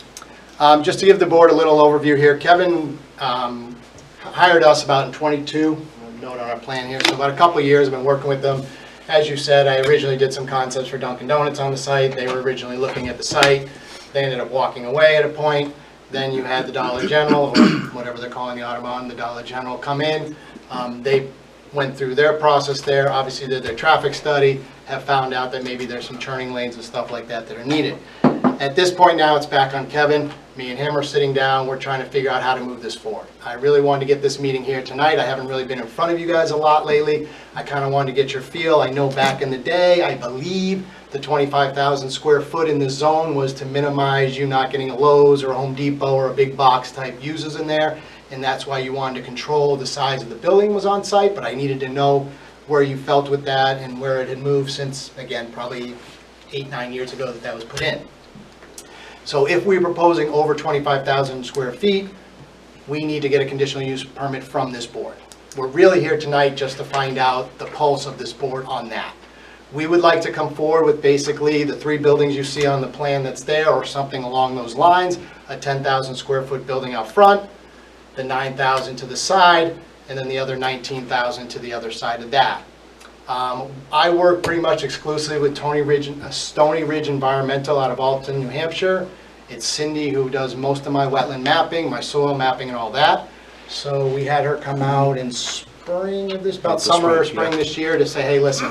Just to give the board a little overview here, Kevin hired us about in '22, note on our plan here, so about a couple of years I've been working with them. As you said, I originally did some concepts for Dunkin' Donuts on the site. They were originally looking at the site. They ended up walking away at a point. Then you had the Dollar General, or whatever they're calling the Audubon, the Dollar General come in. They went through their process there, obviously did their traffic study, have found out that maybe there's some turning lanes and stuff like that that are needed. At this point now, it's back on Kevin. Me and him are sitting down, we're trying to figure out how to move this forward. I really wanted to get this meeting here tonight. I haven't really been in front of you guys a lot lately. I kind of wanted to get your feel. I know back in the day, I believe the 25,000 square foot in this zone was to minimize you not getting a Lowe's or a Home Depot or a big box type uses in there. And that's why you wanted to control the size of the building was on site, but I needed to know where you felt with that and where it had moved since, again, probably 8-9 years ago that was put in. So if we're proposing over 25,000 square feet, we need to get a conditional use permit from this board. We're really here tonight just to find out the pulse of this board on that. We would like to come forward with basically the 3 buildings you see on the plan that's there, or something along those lines, a 10,000 square foot building out front, the 9,000 to the side, and then the other 19,000 to the other side of that. I work pretty much exclusively with Stony Ridge Environmental out of Alton, New Hampshire. It's Cindy who does most of my wetland mapping, my soil mapping and all that. So we had her come out in spring of this, about About the summer or spring, spring this year to say, hey, listen,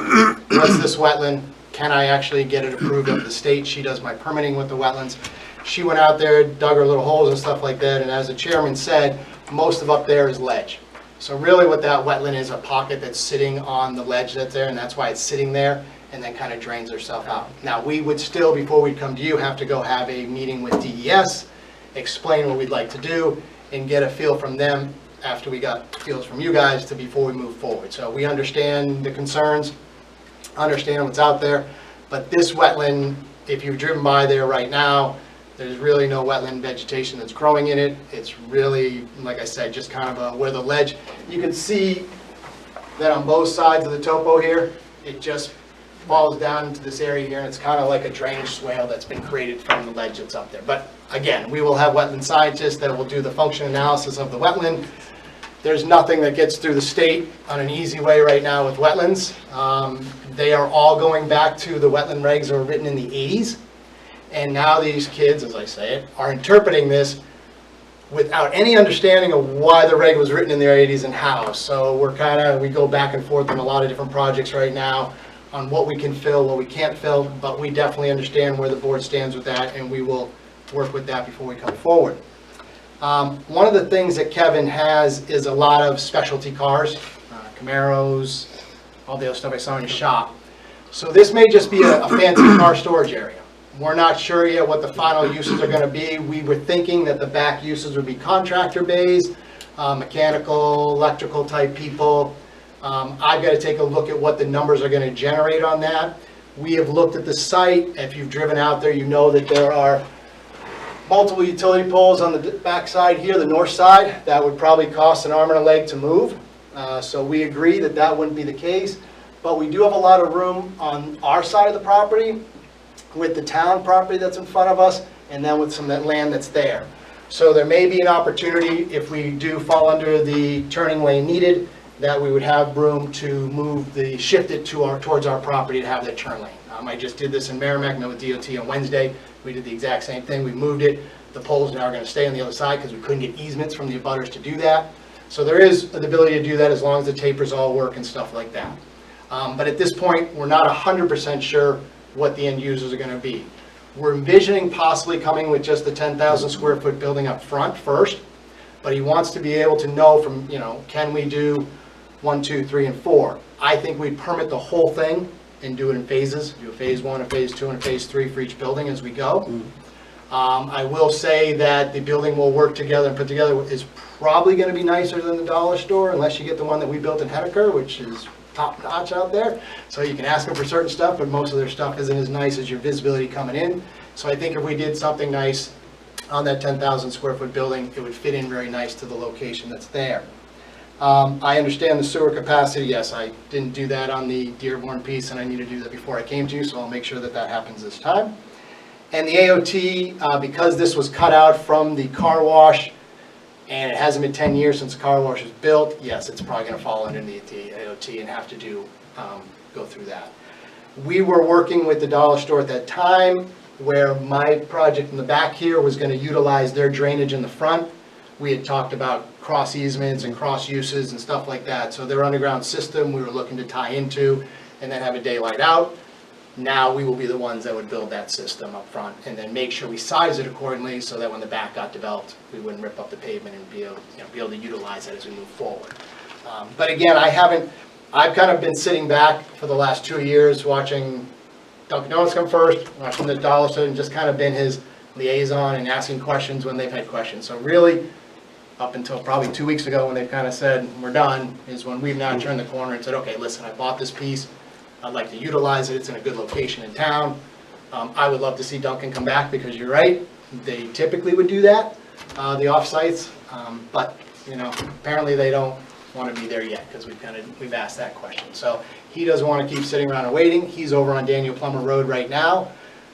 what's this wetland? Can I actually get it approved of the state? She does my permitting with the wetlands. She went out there, dug her little holes and stuff like that, and as the chairman said, most of up there is ledge. So really what that wetland is, a pocket that's sitting on the ledge that's there, and that's why it's sitting there, and then kind of drains herself out. Now, we would still, before we come to you, have to go have a meeting with DES, explain what we'd like to do, and get a feel from them after we got feels from you guys to before we move forward. So we understand the concerns, understand what's out there, but this wetland, if you've driven by there right now, there's really no wetland vegetation that's growing in it. It's really, like I said, just kind of where the ledge, you can see that on both sides of the topo here, it just falls down into this area here, and it's kind of like a drainage swale that's been created from the ledge that's up there. But again, we will have wetland scientists that will do the function analysis of the wetland. There's nothing that gets through the state on an easy way right now with wetlands. They are all going back to the wetland regs that were written in the 80s. And now these kids, as I say it, are interpreting this without any understanding of why the reg was written in the 80s and how. So we go back and forth on a lot of different projects right now on what we can fill, what we can't fill, but we definitely understand where the board stands with that, and we will work with that before we come forward. One of the things that Kevin has is a lot of specialty cars, Camaros, all the other stuff I saw in his shop. So this may just be a fancy car storage area. We're not sure yet what the final uses are going to be. We were thinking that the back uses would be contractor bays, mechanical, electrical type people. I've got to take a look at what the numbers are going to generate on that. We have looked at the site. If you've driven out there, you know that there are multiple utility poles on the back side here, the north side. That would probably cost an arm and a leg to move. So we agree that that wouldn't be the case. But we do have a lot of room on our side of the property with the town property that's in front of us, and then with some of that land that's there. So there may be an opportunity, if we do fall under the turning lane needed, that we would have room to shift it towards our property to have that turn lane. I just did this in Merrimack, met with DOT on Wednesday. We did the exact same thing. We moved it. The poles now are going to stay on the other side because we couldn't get easements from the abutters to do that. So there is the ability to do that as long as the tapers all work and stuff like that. But at this point, we're not 100% sure what the end users are going to be. We're envisioning possibly coming with just the 10,000 square foot building up front first, but he wants to be able to know from, can we do 1, 2, 3, and 4? I think we'd permit the whole thing and do it in phases, do a phase 1, a phase 2, and a phase 3 for each building as we go. I will say that the building we'll work together and put together is probably going to be nicer than the dollar store, unless you get the one that we built in Henniker, which is top notch out there. So you can ask them for certain stuff, but most of their stuff isn't as nice as your visibility coming in. So I think if we did something nice on that 10,000 square foot building, it would fit in very nice to the location that's there. I understand the sewer capacity. Yes, I didn't do that on the Dearborn piece, and I need to do that before I came to you, so I'll make sure that that happens this time. And the AOT, because this was cut out from the car wash, and it hasn't been 10 years since the car wash was built, yes, it's probably going to fall underneath the AOT and have to go through that. We were working with the dollar store at that time, where my project in the back here was going to utilize their drainage in the front. We had talked about cross easements and cross uses and stuff like that. So their underground system we were looking to tie into and then have a daylight out. Now we will be the ones that would build that system up front and then make sure we size it accordingly so that when the back got developed, we wouldn't rip up the pavement and be able to utilize it as we move forward. But again, I've kind of been sitting back for the last 2 years watching Dunkin' Donuts come first, watching the dollar store, and just kind of been his liaison and asking questions when they've had questions. So really, up until probably 2 weeks ago when they've kind of said, we're done, is when we've now turned the corner and said, okay, listen, I bought this piece. I'd like to utilize it. It's in a good location in town. I would love to see Dunkin' come back because you're right. They typically would do that, the off-sites. But, apparently they don't want to be there yet because we've asked that question. So he doesn't want to keep sitting around and waiting. He's over on Daniel Plummer Road right now.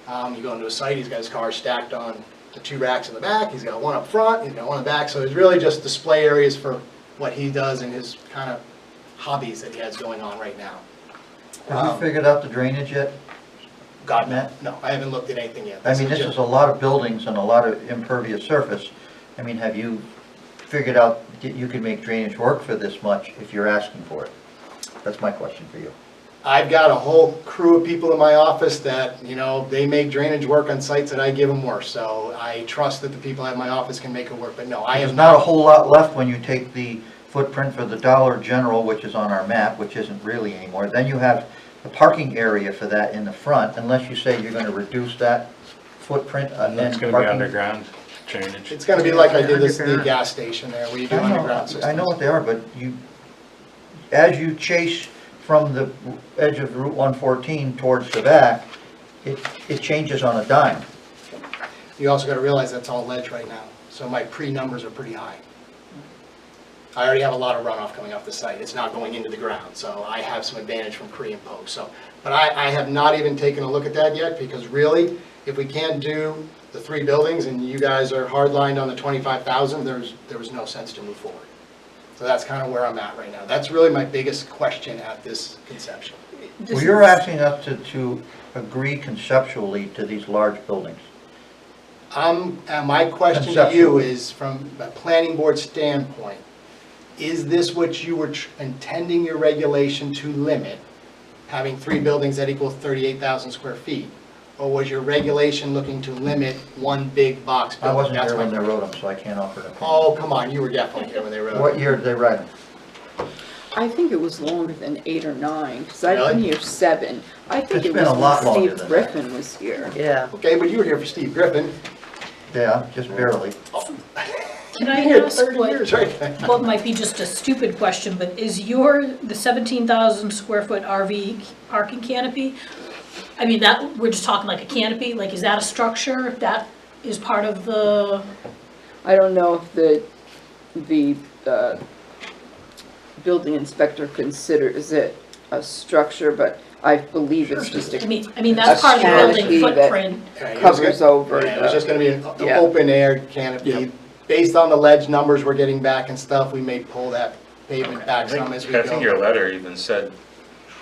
You go into a site, he's got his car stacked on the 2 racks in the back. He's got one up front, he's got one in the back. So it's really just display areas for what he does and his kind of hobbies that he has going on right now. Have you figured out the drainage yet? God, Matt? no, I haven't looked at anything yet. I mean, this is a lot of buildings and a lot of impervious surface. I mean, have you figured out that you could make drainage work for this much if you're asking for it? That's my question for you. I've got a whole crew of people in my office that, you know, they make drainage work on sites that I give them work. So I trust that the people at my office can make it work, but no, I There's have not a not. whole lot left when you take the footprint for the Dollar General, which is on our map, which isn't really anymore. Then you have the parking area for that in the front, unless you say you're gonna reduce that footprint and then It's gonna be parking. underground drainage. It's gonna be like I did this, the Underground. gas station there, where you do I know, underground systems. I know what they are, but as you chase from the edge of Route 114 towards the back, it changes on a dime. You also gotta realize that's all ledge right now, so my pre-numbers are pretty high. I already have a lot of runoff coming off the site, it's not going into the ground, so I have some advantage from pre and post, so. But I have not even taken a look at that yet, because really, if we can't do the 3 buildings and you guys are hardlined on the 25,000, there was no sense to move forward. So that's kind of where I'm at right now. That's really my biggest question at this conception. Well, you're asking us to agree conceptually to these large buildings. My question to you is, from a planning board standpoint, is this what you were intending your regulation to limit, having 3 buildings that equal 38,000 square feet? Or was your regulation looking to limit one big box I building? wasn't That's there my when they question. wrote them, so I can't offer an opinion. Oh, come on, you were definitely here when they wrote What it. year did they write them? I think it was longer than 8 or 9, because I've been Really? here 7. I think It's it been was a lot when longer Steve than Griffin was here. Yeah. Okay, but you were here for Steve Griffin. Yeah, just barely. Can I Here ask 30 what, years, right? what might be just a stupid question, but is the 17,000 square foot RV parking canopy, I mean, that, we're just talking like a canopy, like, is that a structure that is part of the, I don't know if the building inspector considers it a structure, but I believe it's just I a mean, that's part of the canopy building that footprint. Okay, it was covers gonna- over Yeah, it was just gonna be an yeah. open air canopy. Yep. Based on the ledge numbers we're getting back and stuff, we may pull that pavement I back some as we think your go. letter even said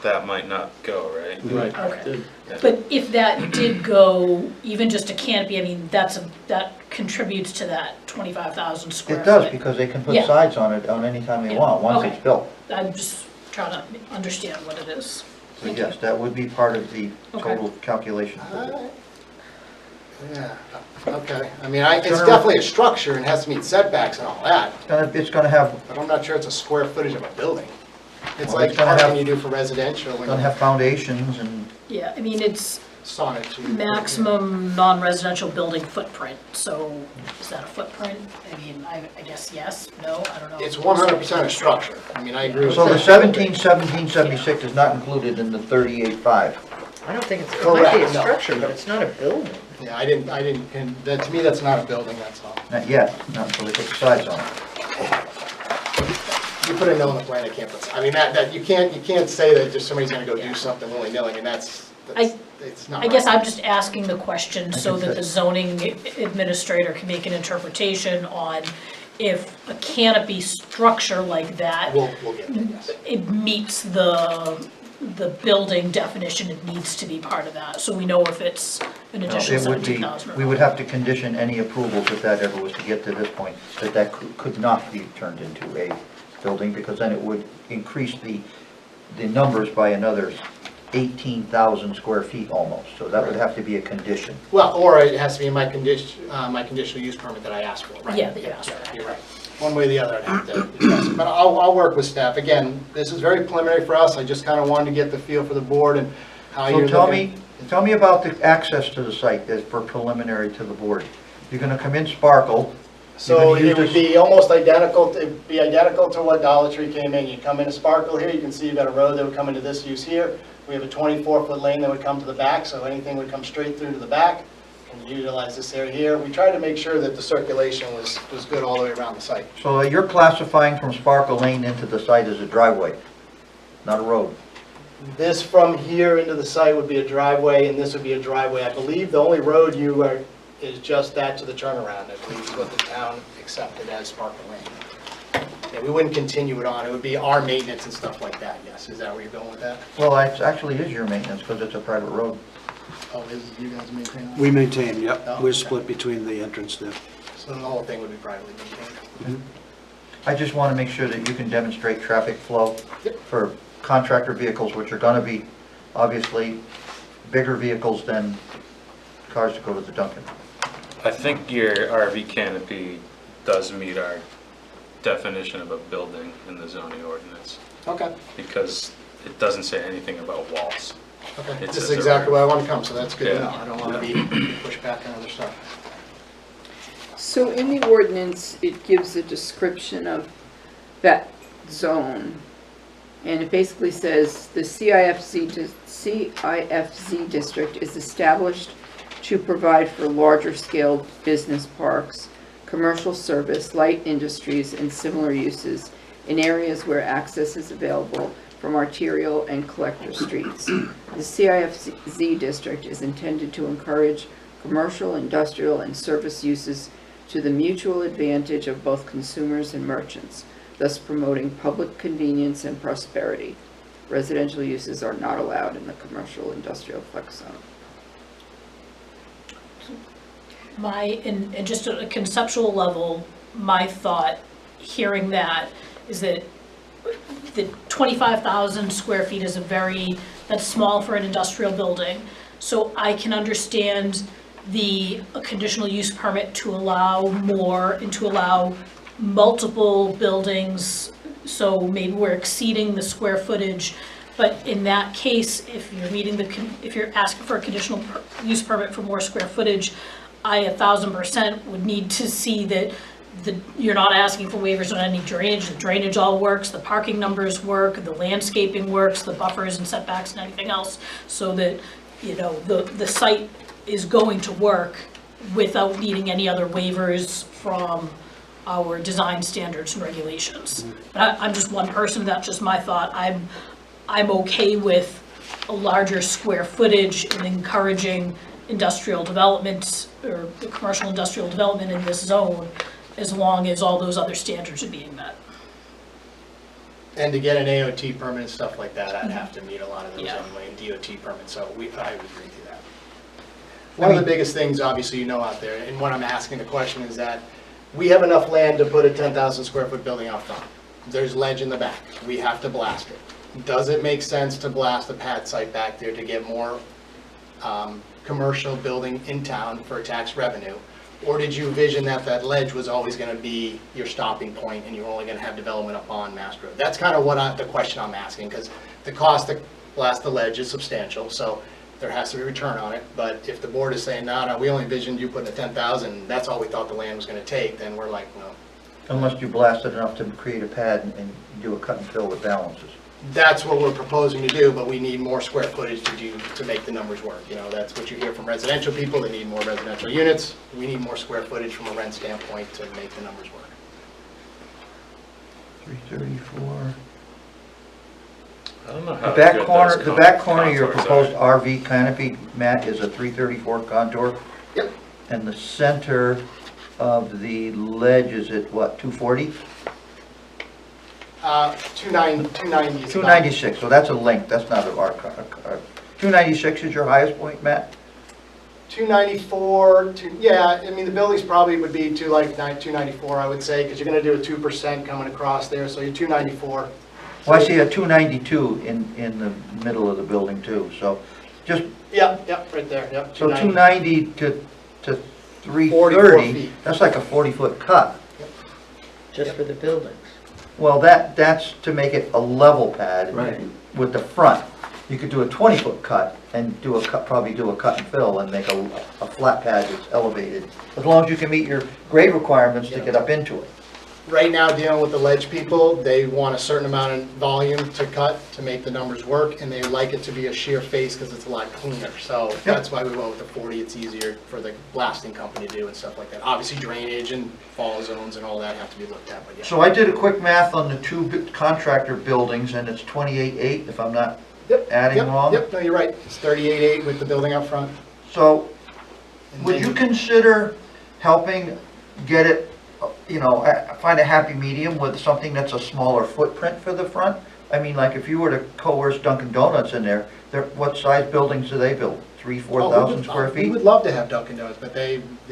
that might not go, right? Right. Okay. But if that did go, even just a canopy, I mean, that contributes to that 25,000 square It foot. does, because they can put Yeah. sides on it on any time they Yeah, want, once okay. it's built. I'm just trying to understand what it is. So yes, that would be part of the Okay. total calculation. Alright. Yeah, okay. I mean, it's Sure. definitely a structure and has to meet setbacks and all that, It's gonna have, but I'm not sure it's a square footage of a building. It's Well, like it's gonna have- parking you do for residential when gonna you have foundations and, Yeah, I mean, it's sonnet. maximum non-residential building footprint, so is that a footprint? I mean, I guess yes, no, I don't know. It's 100% a structure. I mean, I agree with so the that. 1776 is not included in the 38.5. I don't think it might be a Correct, no. structure, but it's not a building. Yeah, I didn't, and that, to me, that's not a building, that's all. Not yet, not until they put the sides on it. You put a no on the plan, I can't put, I mean, that, you can't say that just somebody's gonna go do something willy-nilly, and that's, it's not. I guess right. I'm just asking the question so that the zoning administrator can make an interpretation on if a canopy structure like that, We'll get there, yes. it meets the building definition, it needs to be part of that, so we know if it's an No, additional it would be, 17,000 or we not. would have to condition any approvals if that ever was to get to this point, that could not be turned into a building, because then it would increase the numbers by another 18,000 square feet almost, so that would have to be a condition. Well, or it has to be in my conditional use permit that I asked for, right? Yeah, that you asked for. You're right. One way or the other, I'd have to address it. But I'll work with staff. Again, this is very preliminary for us. I just kind of wanted to get the feel for the board and how So you're looking. tell me about the access to the site as per preliminary to the board. You're gonna come in Sparkle. So You're gonna use it would this- be almost identical, it'd be identical to what Dollar Tree came in. You come into Sparkle here, you can see you've got a road that would come into this use here. We have a 24-foot lane that would come to the back, so anything would come straight through to the back. And utilize this area here. We tried to make sure that the circulation was good all the way around the site. So you're classifying from Sparkle Lane into the site as a driveway, not a road. This from here into the site would be a driveway, and this would be a driveway. I believe the only road is just that to the turnaround, I believe is what the town accepted as Sparkle Lane. Yeah, we wouldn't continue it on, it would be our maintenance and stuff like that, yes. Is that where you're going with that? Well, it actually is your maintenance, because it's a private road. Oh, is you guys maintain that? We maintain, yep. Oh, We're okay. split between the entrance there. So the whole thing would be privately maintained? I just want to make sure that you can demonstrate traffic flow for contractor vehicles, which are going to be obviously bigger vehicles than cars that go to the Dunkin'. I think your RV canopy does meet our definition of a building in the zoning ordinance, Okay, because it doesn't say anything about walls. okay. It This says is exactly over. where I want to come, so that's good to Yeah. know. I don't want to be pushed back on other stuff. So in the ordinance, it gives a description of that zone. And it basically says the CIFZ district is established to provide for larger scale business parks, commercial service, light industries, and similar uses in areas where access is available from arterial and collector streets. The CIFZ district is intended to encourage commercial, industrial, and service uses to the mutual advantage of both consumers and merchants, thus promoting public convenience and prosperity. Residential uses are not allowed in the commercial industrial flex zone. And just at a conceptual level, my thought, hearing that, is that the 25,000 square feet is that's small for an industrial building. So I can understand a conditional use permit to allow more and to allow multiple buildings, so maybe we're exceeding the square footage. But in that case, if you're asking for a conditional use permit for more square footage, I 1,000% would need to see that you're not asking for waivers on any drainage. The drainage all works, the parking numbers work, the landscaping works, the buffers and setbacks and everything else, so that, the site is going to work without needing any other waivers from our design standards and regulations. But I'm just one person, that's just my thought. I'm okay with a larger square footage and encouraging industrial development or commercial industrial development in this zone, as long as all those other standards are being met. And to get an AOT permit and stuff like that, I'd have to meet a lot of those Yeah. anyway, and DOT permits, so I would agree to that. One of the biggest things, obviously, out there, and what I'm asking the question is that we have enough land to put a 10,000 square foot building out front. There's ledge in the back. We have to blast it. Does it make sense to blast a pad site back there to get more commercial building in town for tax revenue? Or did you envision that ledge was always going to be your stopping point and you're only going to have development up on Mass Road? That's kind of the question I'm asking, because the cost to blast the ledge is substantial, so there has to be a return on it. But if the board is saying, no, we only envisioned you putting a 10,000, that's all we thought the land was going to take, then we're like, no. Unless you blast it enough to create a pad and do a cut and fill with balances. That's what we're proposing to do, but we need more square footage to make the numbers work. That's what you hear from residential people. They need more residential units. We need more square footage from a rent standpoint to make the numbers work. 334. I don't know how The back good corner, those the back corner of your contours proposed are. RV canopy, Matt, is a 334 contour. Yep. And the center of the ledge is at what, 240? 290 is 296, so that's a length, that's not a arc. 296 is your highest point, Matt? 294, the buildings probably would be 294, I would say, because you're going to do a 2% coming across there, so you're 294. Well, I see a 292 in the middle of the building too, so just, Yep, right there, yep. so 290 to 44 330, feet. that's like a 40-foot cut. Just for the buildings. Well, that's to make it a level pad. Right. With the front. You could do a 20-foot cut and probably do a cut and fill and make a flat pad that's elevated, as long as you can meet your grade requirements to get up into it. Right now, dealing with the ledge people, they want a certain amount of volume to cut to make the numbers work, and they like it to be a sheer face because it's a lot cleaner. So that's why we went with the 40. It's easier for the blasting company to do and stuff like that. Obviously, drainage and fall zones and all that have to be looked at, but yeah. So I did a quick math on the two contractor buildings, and it's 28.8 if I'm not adding wrong. Yep, no, you're right. It's 38.8 with the building up front. So And would then- you consider helping get it, find a happy medium with something that's a smaller footprint for the front? I mean, like if you were to coerce Dunkin' Donuts in there, what size buildings do they build? 3,000, 4,000 square We feet? would love to have Dunkin' Donuts, but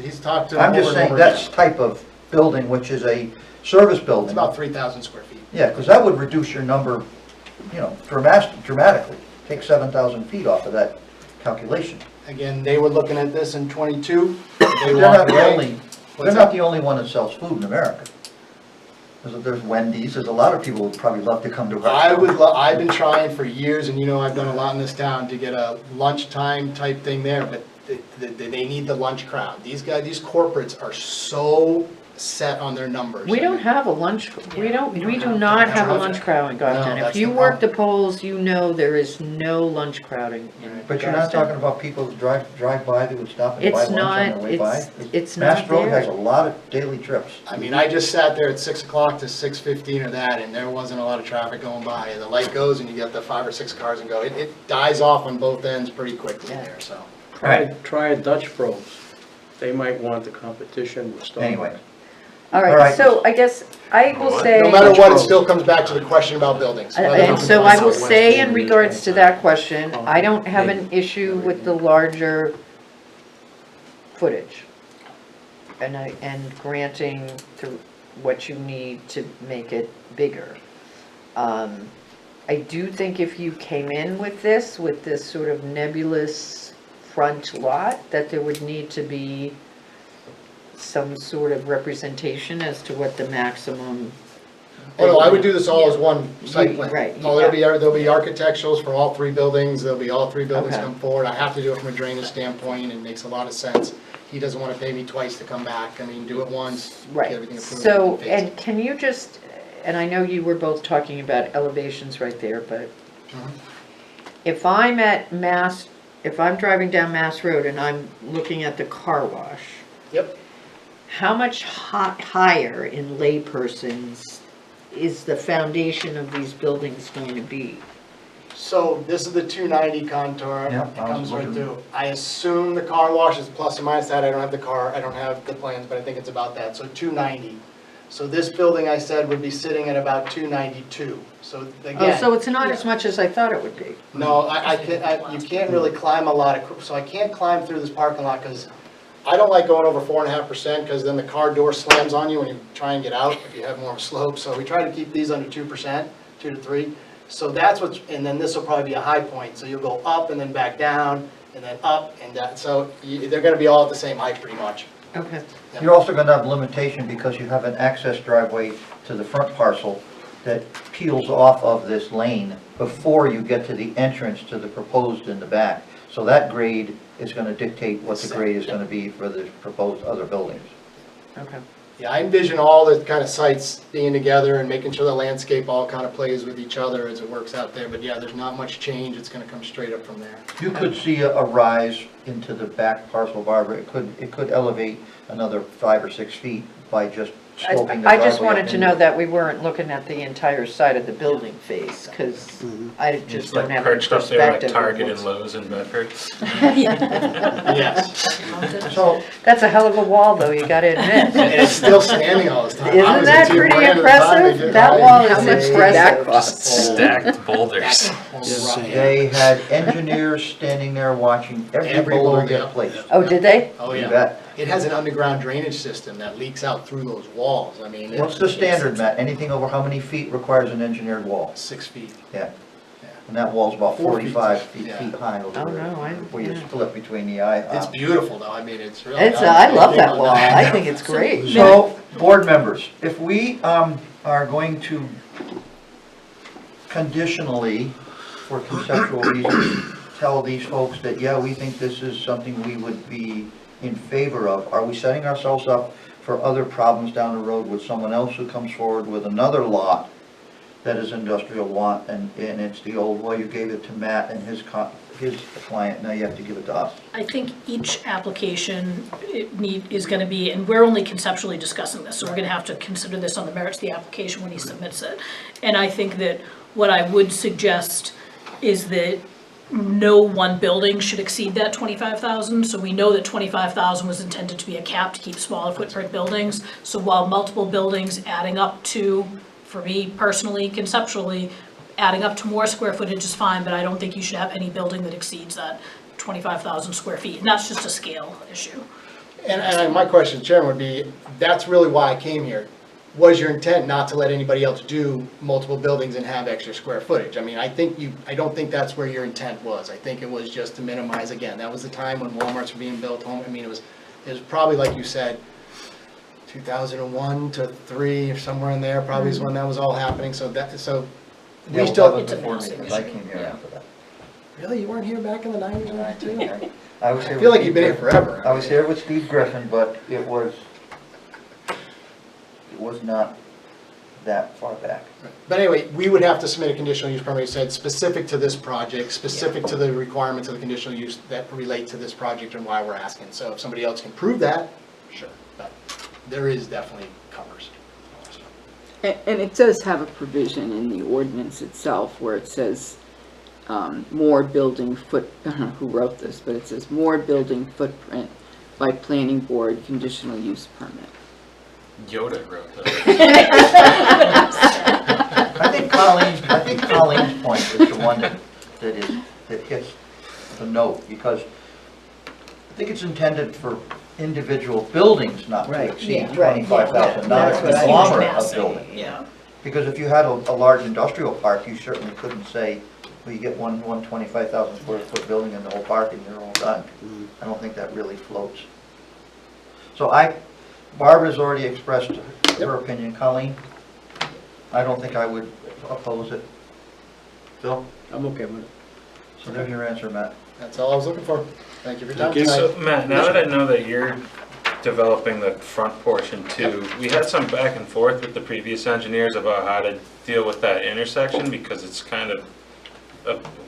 he's talked to them I'm over just and saying, over that's again. type of building, which is a service It's building. about 3,000 square feet. Yeah, because that would reduce your number, dramatically. Take 7,000 feet off of that calculation. Again, they were looking at this in '22. They're not the only one that sells food in America. There's Wendy's, there's a lot of people who would probably love to come to our. I've been trying for years, and I've done a lot in this town to get a lunchtime type thing there, but they need the lunch crowd. These corporates are so set on their numbers. We don't have a lunch, we do not have a lunch crowd in Goffstown. No, If you that's the work the polls, there is no lunch crowding in But you're not Goffstown. talking about people who drive by, that would stop and buy It's lunch on not, their way by? it's Mass not Road has a there. lot of daily trips. I mean, I just sat there at 6 o'clock to 6:15 or that, and there wasn't a lot of traffic going by. And the light goes, and you get the 5 or 6 cars and go. It dies off on both ends pretty quickly Yeah. there, so. Try a Dutch Bros. They might want the competition with Stone. Anyway, All All right, right. so I guess I will What? say. No matter what, it still comes back to the question about buildings. whether or And not so we I want will to- say in regards to that question, I don't have an issue with the larger footage. And granting what you need to make it bigger. I do think if you came in with this sort of nebulous front lot, that there would need to be some sort of representation as to what the maximum. Oh, no, I would do this all as one site plan. Right, Oh, there'll be architecturals for all 3 buildings, there'll be all 3 buildings Okay. come forward. I have to do it from a drainage standpoint, it makes a lot of sense. He doesn't want to pay me twice to come back, I mean, do it once, get Right, everything approved. so, phase and it. can you just, and I know you were both talking about elevations right there, but Mhm. if I'm driving down Mass Road and I'm looking at the car wash, Yep. how much higher in laypersons is the foundation of these buildings going to be? So this is the 290 contour, Yep, it I was comes right looking. through. I assume the car wash is plus or minus that, I don't have the plans, but I think it's about that, so 290. So this building, I said, would be sitting at about 292, so Oh, again. so it's not as much as I thought it would be. No, you can't really climb a lot so I can't climb through this parking lot, because I don't like going over 4.5%, because then the car door slams on you when you try and get out, if you have more of a slope, so we try to keep these under 2%, 2 to 3. So that's and then this will probably be a high point, so you'll go up and then back down, and then up and down, so they're gonna be all at the same height pretty much. Okay. you're also gonna have limitation because you have an access driveway to the front parcel that peels off of this lane before you get to the entrance to the proposed in the back. So that grade is gonna dictate what the grade is gonna be for the proposed other buildings. Okay. Yeah, I envision all the kind of sites being together and making sure the landscape all kind of plays with each other as it works out there, but yeah, there's not much change, it's gonna come straight up from there. You could see a rise into the back parcel, Barbara. It could elevate another 5 or 6 feet by just sloping the I just driveway wanted up to into know it. that we weren't looking at the entire side of the building face, because I just It's don't like have any perched up there like perspective. of Target what's- and Lowe's in Bedford. Yes, So, That's a hell of a wall, though, you gotta admit. and it's still standing all this time. I Isn't was that at 2 pretty grand at the time they impressive? did That it. wall How is much did impressive. cost? Stacked boulders. they had engineers standing there watching every Every boulder boulder, get yeah. placed. Oh, did they? Oh, You yeah. bet. It has an underground drainage system that leaks out through those walls, I mean. What's the standard, Matt? Anything over how many feet requires an engineered wall? 6 feet. Yeah. And that wall's about 4 feet. 45 feet Yeah. high over Oh, there. no, Where you yeah. split between the eye. It's beautiful though, I mean, it's really. I love that wall, I think it's great. So, board members, if we are going to conditionally, for conceptual reasons, tell these folks that, yeah, we think this is something we would be in favor of, are we setting ourselves up for other problems down the road with someone else who comes forward with another lot that is industrial lot, and it's the old, well, you gave it to Matt and his client, now you have to give it to us? I think each application is gonna be, and we're only conceptually discussing this, so we're gonna have to consider this on the merits of the application when he submits it. And I think that what I would suggest is that no one building should exceed that 25,000. So we know that 25,000 was intended to be a cap to keep smaller footprint buildings. So while multiple buildings adding up to, for me personally, conceptually, adding up to more square footage is fine, but I don't think you should have any building that exceeds that 25,000 square feet. And that's just a scale issue. And my question, Chairman, would be, that's really why I came here. Was your intent not to let anybody else do multiple buildings and have extra square footage? I mean, I don't think that's where your intent was. I think it was just to minimize, again, that was the time when Walmarts were being built home. I mean, it was probably, like you said, 2001 to 3 or somewhere in there, probably is when that was all happening, so Yeah, we well, still. that was before me, 'cause I came here after that. Really, you weren't here back in the 90s or 92? I was here I feel with like you've Steve been here Griffin. forever. I was here with Steve Griffin, but it was not that far back. But anyway, we would have to submit a conditional use permit, that said specific to this project, specific to the requirements of the conditional use that relate to this project and why we're asking. So if somebody else can prove that, sure, but there is definitely covers. And it does have a provision in the ordinance itself where it says, more building I don't know who wrote this, but it says more building footprint by planning board conditional use permit. Yoda wrote that. I think Colleen's point is the one that hits the note, because I think it's intended for individual buildings not to Right, exceed yeah, right, 25,000, yeah, not that's a what I- conglomerate of Massive, buildings. Yeah. Because if you had a large industrial park, you certainly couldn't say, well, you get one 25,000 square foot building in the whole park and you're all done. I don't think that really floats. So Barbara's already expressed her opinion. Colleen? I don't think I would oppose it. Phil? I'm okay with it. So there's your answer, Matt. That's all I was looking for. Thank you for your time Thank you. tonight. So Matt, now that I know that you're developing the front portion too, we had some back and forth with the previous engineers about how to deal with that intersection because it's kind of,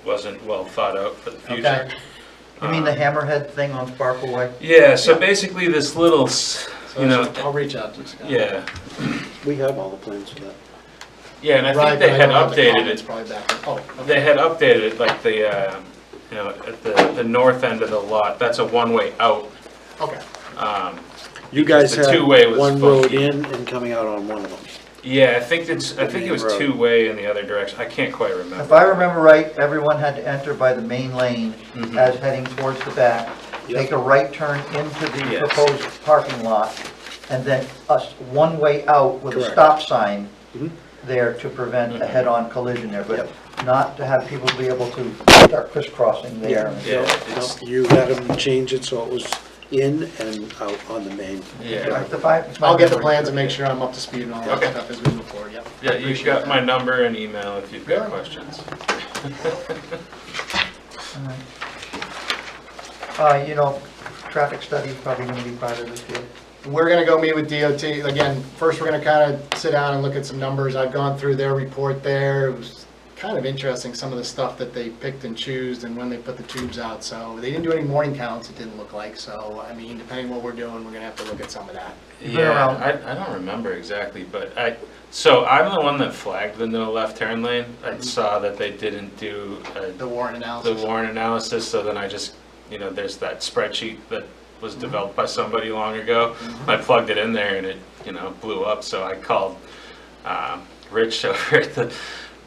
wasn't well thought out for the future. Okay. You mean the hammerhead thing on Sparkle Way? Yeah, so basically this little, you know, I'll reach out to Scott. yeah. We have all the plans for that. Yeah, and I Right, think they but had don't have the updated comments it. Probably back then. Oh, okay. They had updated it like the, you know, at the north end of the lot, that's a one-way out. Okay. You guys The have two-way was one road funky. in and coming out on one of them. Yeah, I think it was Road. two-way in the other direction, I can't quite If remember. I remember right, everyone had to enter by the main lane Mhm. as heading towards the back, Yep. take a right turn into the Yes. proposed parking lot, and then a one way out with a Correct. stop sign Mhm. there to prevent a Mhm. head-on collision there, but Yep. not to have people be able to start crisscrossing there. Yeah, No, it's, you had them change it so it was in and out on the main. yeah. I'll get the plans and make sure I'm up to speed and all that Okay. stuff as we move forward, yep. Yeah, you've got my number and email if you've got Yeah. questions. You know, traffic study is probably gonna be part of this deal. We're gonna go meet with DOT. Again, first, we're gonna kind of sit down and look at some numbers. I've gone through their report there. It was kind of interesting, some of the stuff that they picked and choose and when they put the tubes out. So they didn't do any morning counts, it didn't look like. So, I mean, depending what we're doing, we're gonna have to look at some of that. You've been around. I don't remember exactly, but so I'm the one that flagged the no left turn lane. I saw that they didn't do The warrant the analysis. warrant analysis, so then I just, you know, there's that spreadsheet that was developed by somebody long ago. I plugged it in there and it, you know, blew up, so I called Rich over at the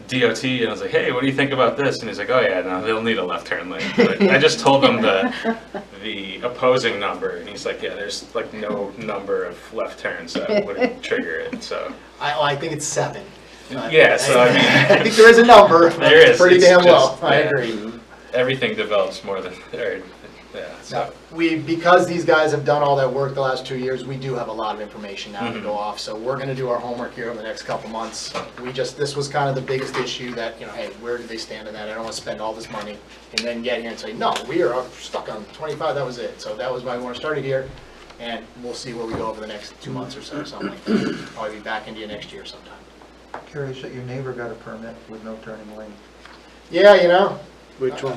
DOT and I was like, hey, what do you think about this? And he's like, oh yeah, no, they'll need a left turn lane. But I just told him the opposing number and he's like, yeah, there's like no number of left turns that would trigger it, so. I think it's 7. Yeah, so I mean. I think there is a number. There is. It's pretty It's damn just- low. I yeah. agree. Everything develops more than, or, yeah, Now, so. because these guys have done all that work the last 2 years, we do have a lot of information now to Mhm. go off. So we're gonna do our homework here over the next couple months. This was kind of the biggest issue that, you know, hey, where do they stand in that? I don't wanna spend all this money and then get here and say, no, we are stuck on 25, that was it. So that was why we wanna start it here. And we'll see where we go over the next 2 months or so, something like that. Probably be back into you next year sometime. Curious that your neighbor got a permit with no turning lane, Yeah, you know, Which one?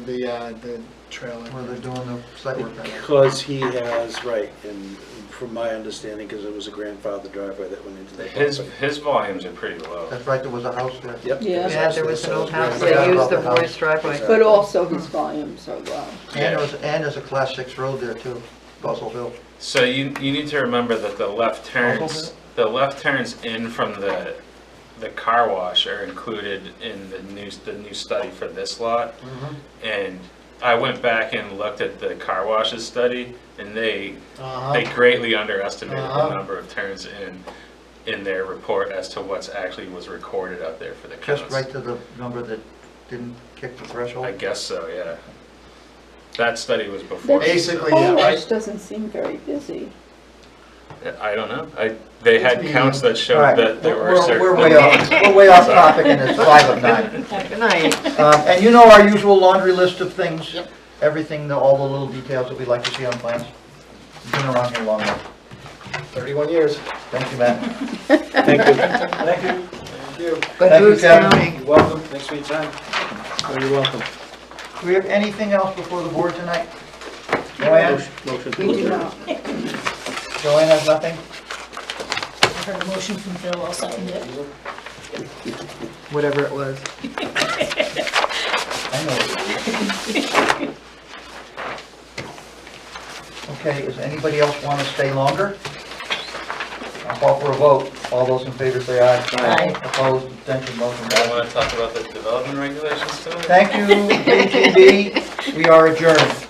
the trailer. where they're doing the site work on it. Because he has, right, and from my understanding, because it was a grandfather driveway that went into the property. His volumes are pretty low. That's right, there was a house there. Yep. Yeah. Yeah, there was an old house, Forgot they used about the the house. Royce driveway. But also his volumes are low. And there's a class 6 road there too, Buzzell Hill. So you need to remember that the left turns in from the car wash are included in the new study for this lot. Mhm. And I went back and looked at the car washes study, and they Uh-huh. greatly underestimated Uh-huh. the number of turns in their report as to what's actually was recorded out there for the counts. Just right to the number that didn't kick the threshold? I guess so, yeah. That study was before. Basically, yeah, right? doesn't seem very busy. I don't know. They had It's counts that All showed right, that there were we're certain. way off, we're way off topic, and it's 5 of 9. Good night. And you know our usual laundry list of things? Yep. Everything, all the little details that we'd like to see on plans. You've been around here long enough. 31 years. Thank you, Matt. Thank you. Thank you. Thank you. Good Thank you, news now. Kevin. You're welcome. Thanks for your time. You're welcome. Do we have anything else before the board tonight? Joanne? Motion to We do adjourn. not. Joanne has nothing? I heard a motion from Phil, I'll second it. Whatever it was. I know. Okay, does anybody else want to stay longer? I'll call for a vote. All those in favor say aye. Aye. Opposed, abstention, motion I passes. want to talk about the development regulations tonight. Thank you, ATV. We are adjourned.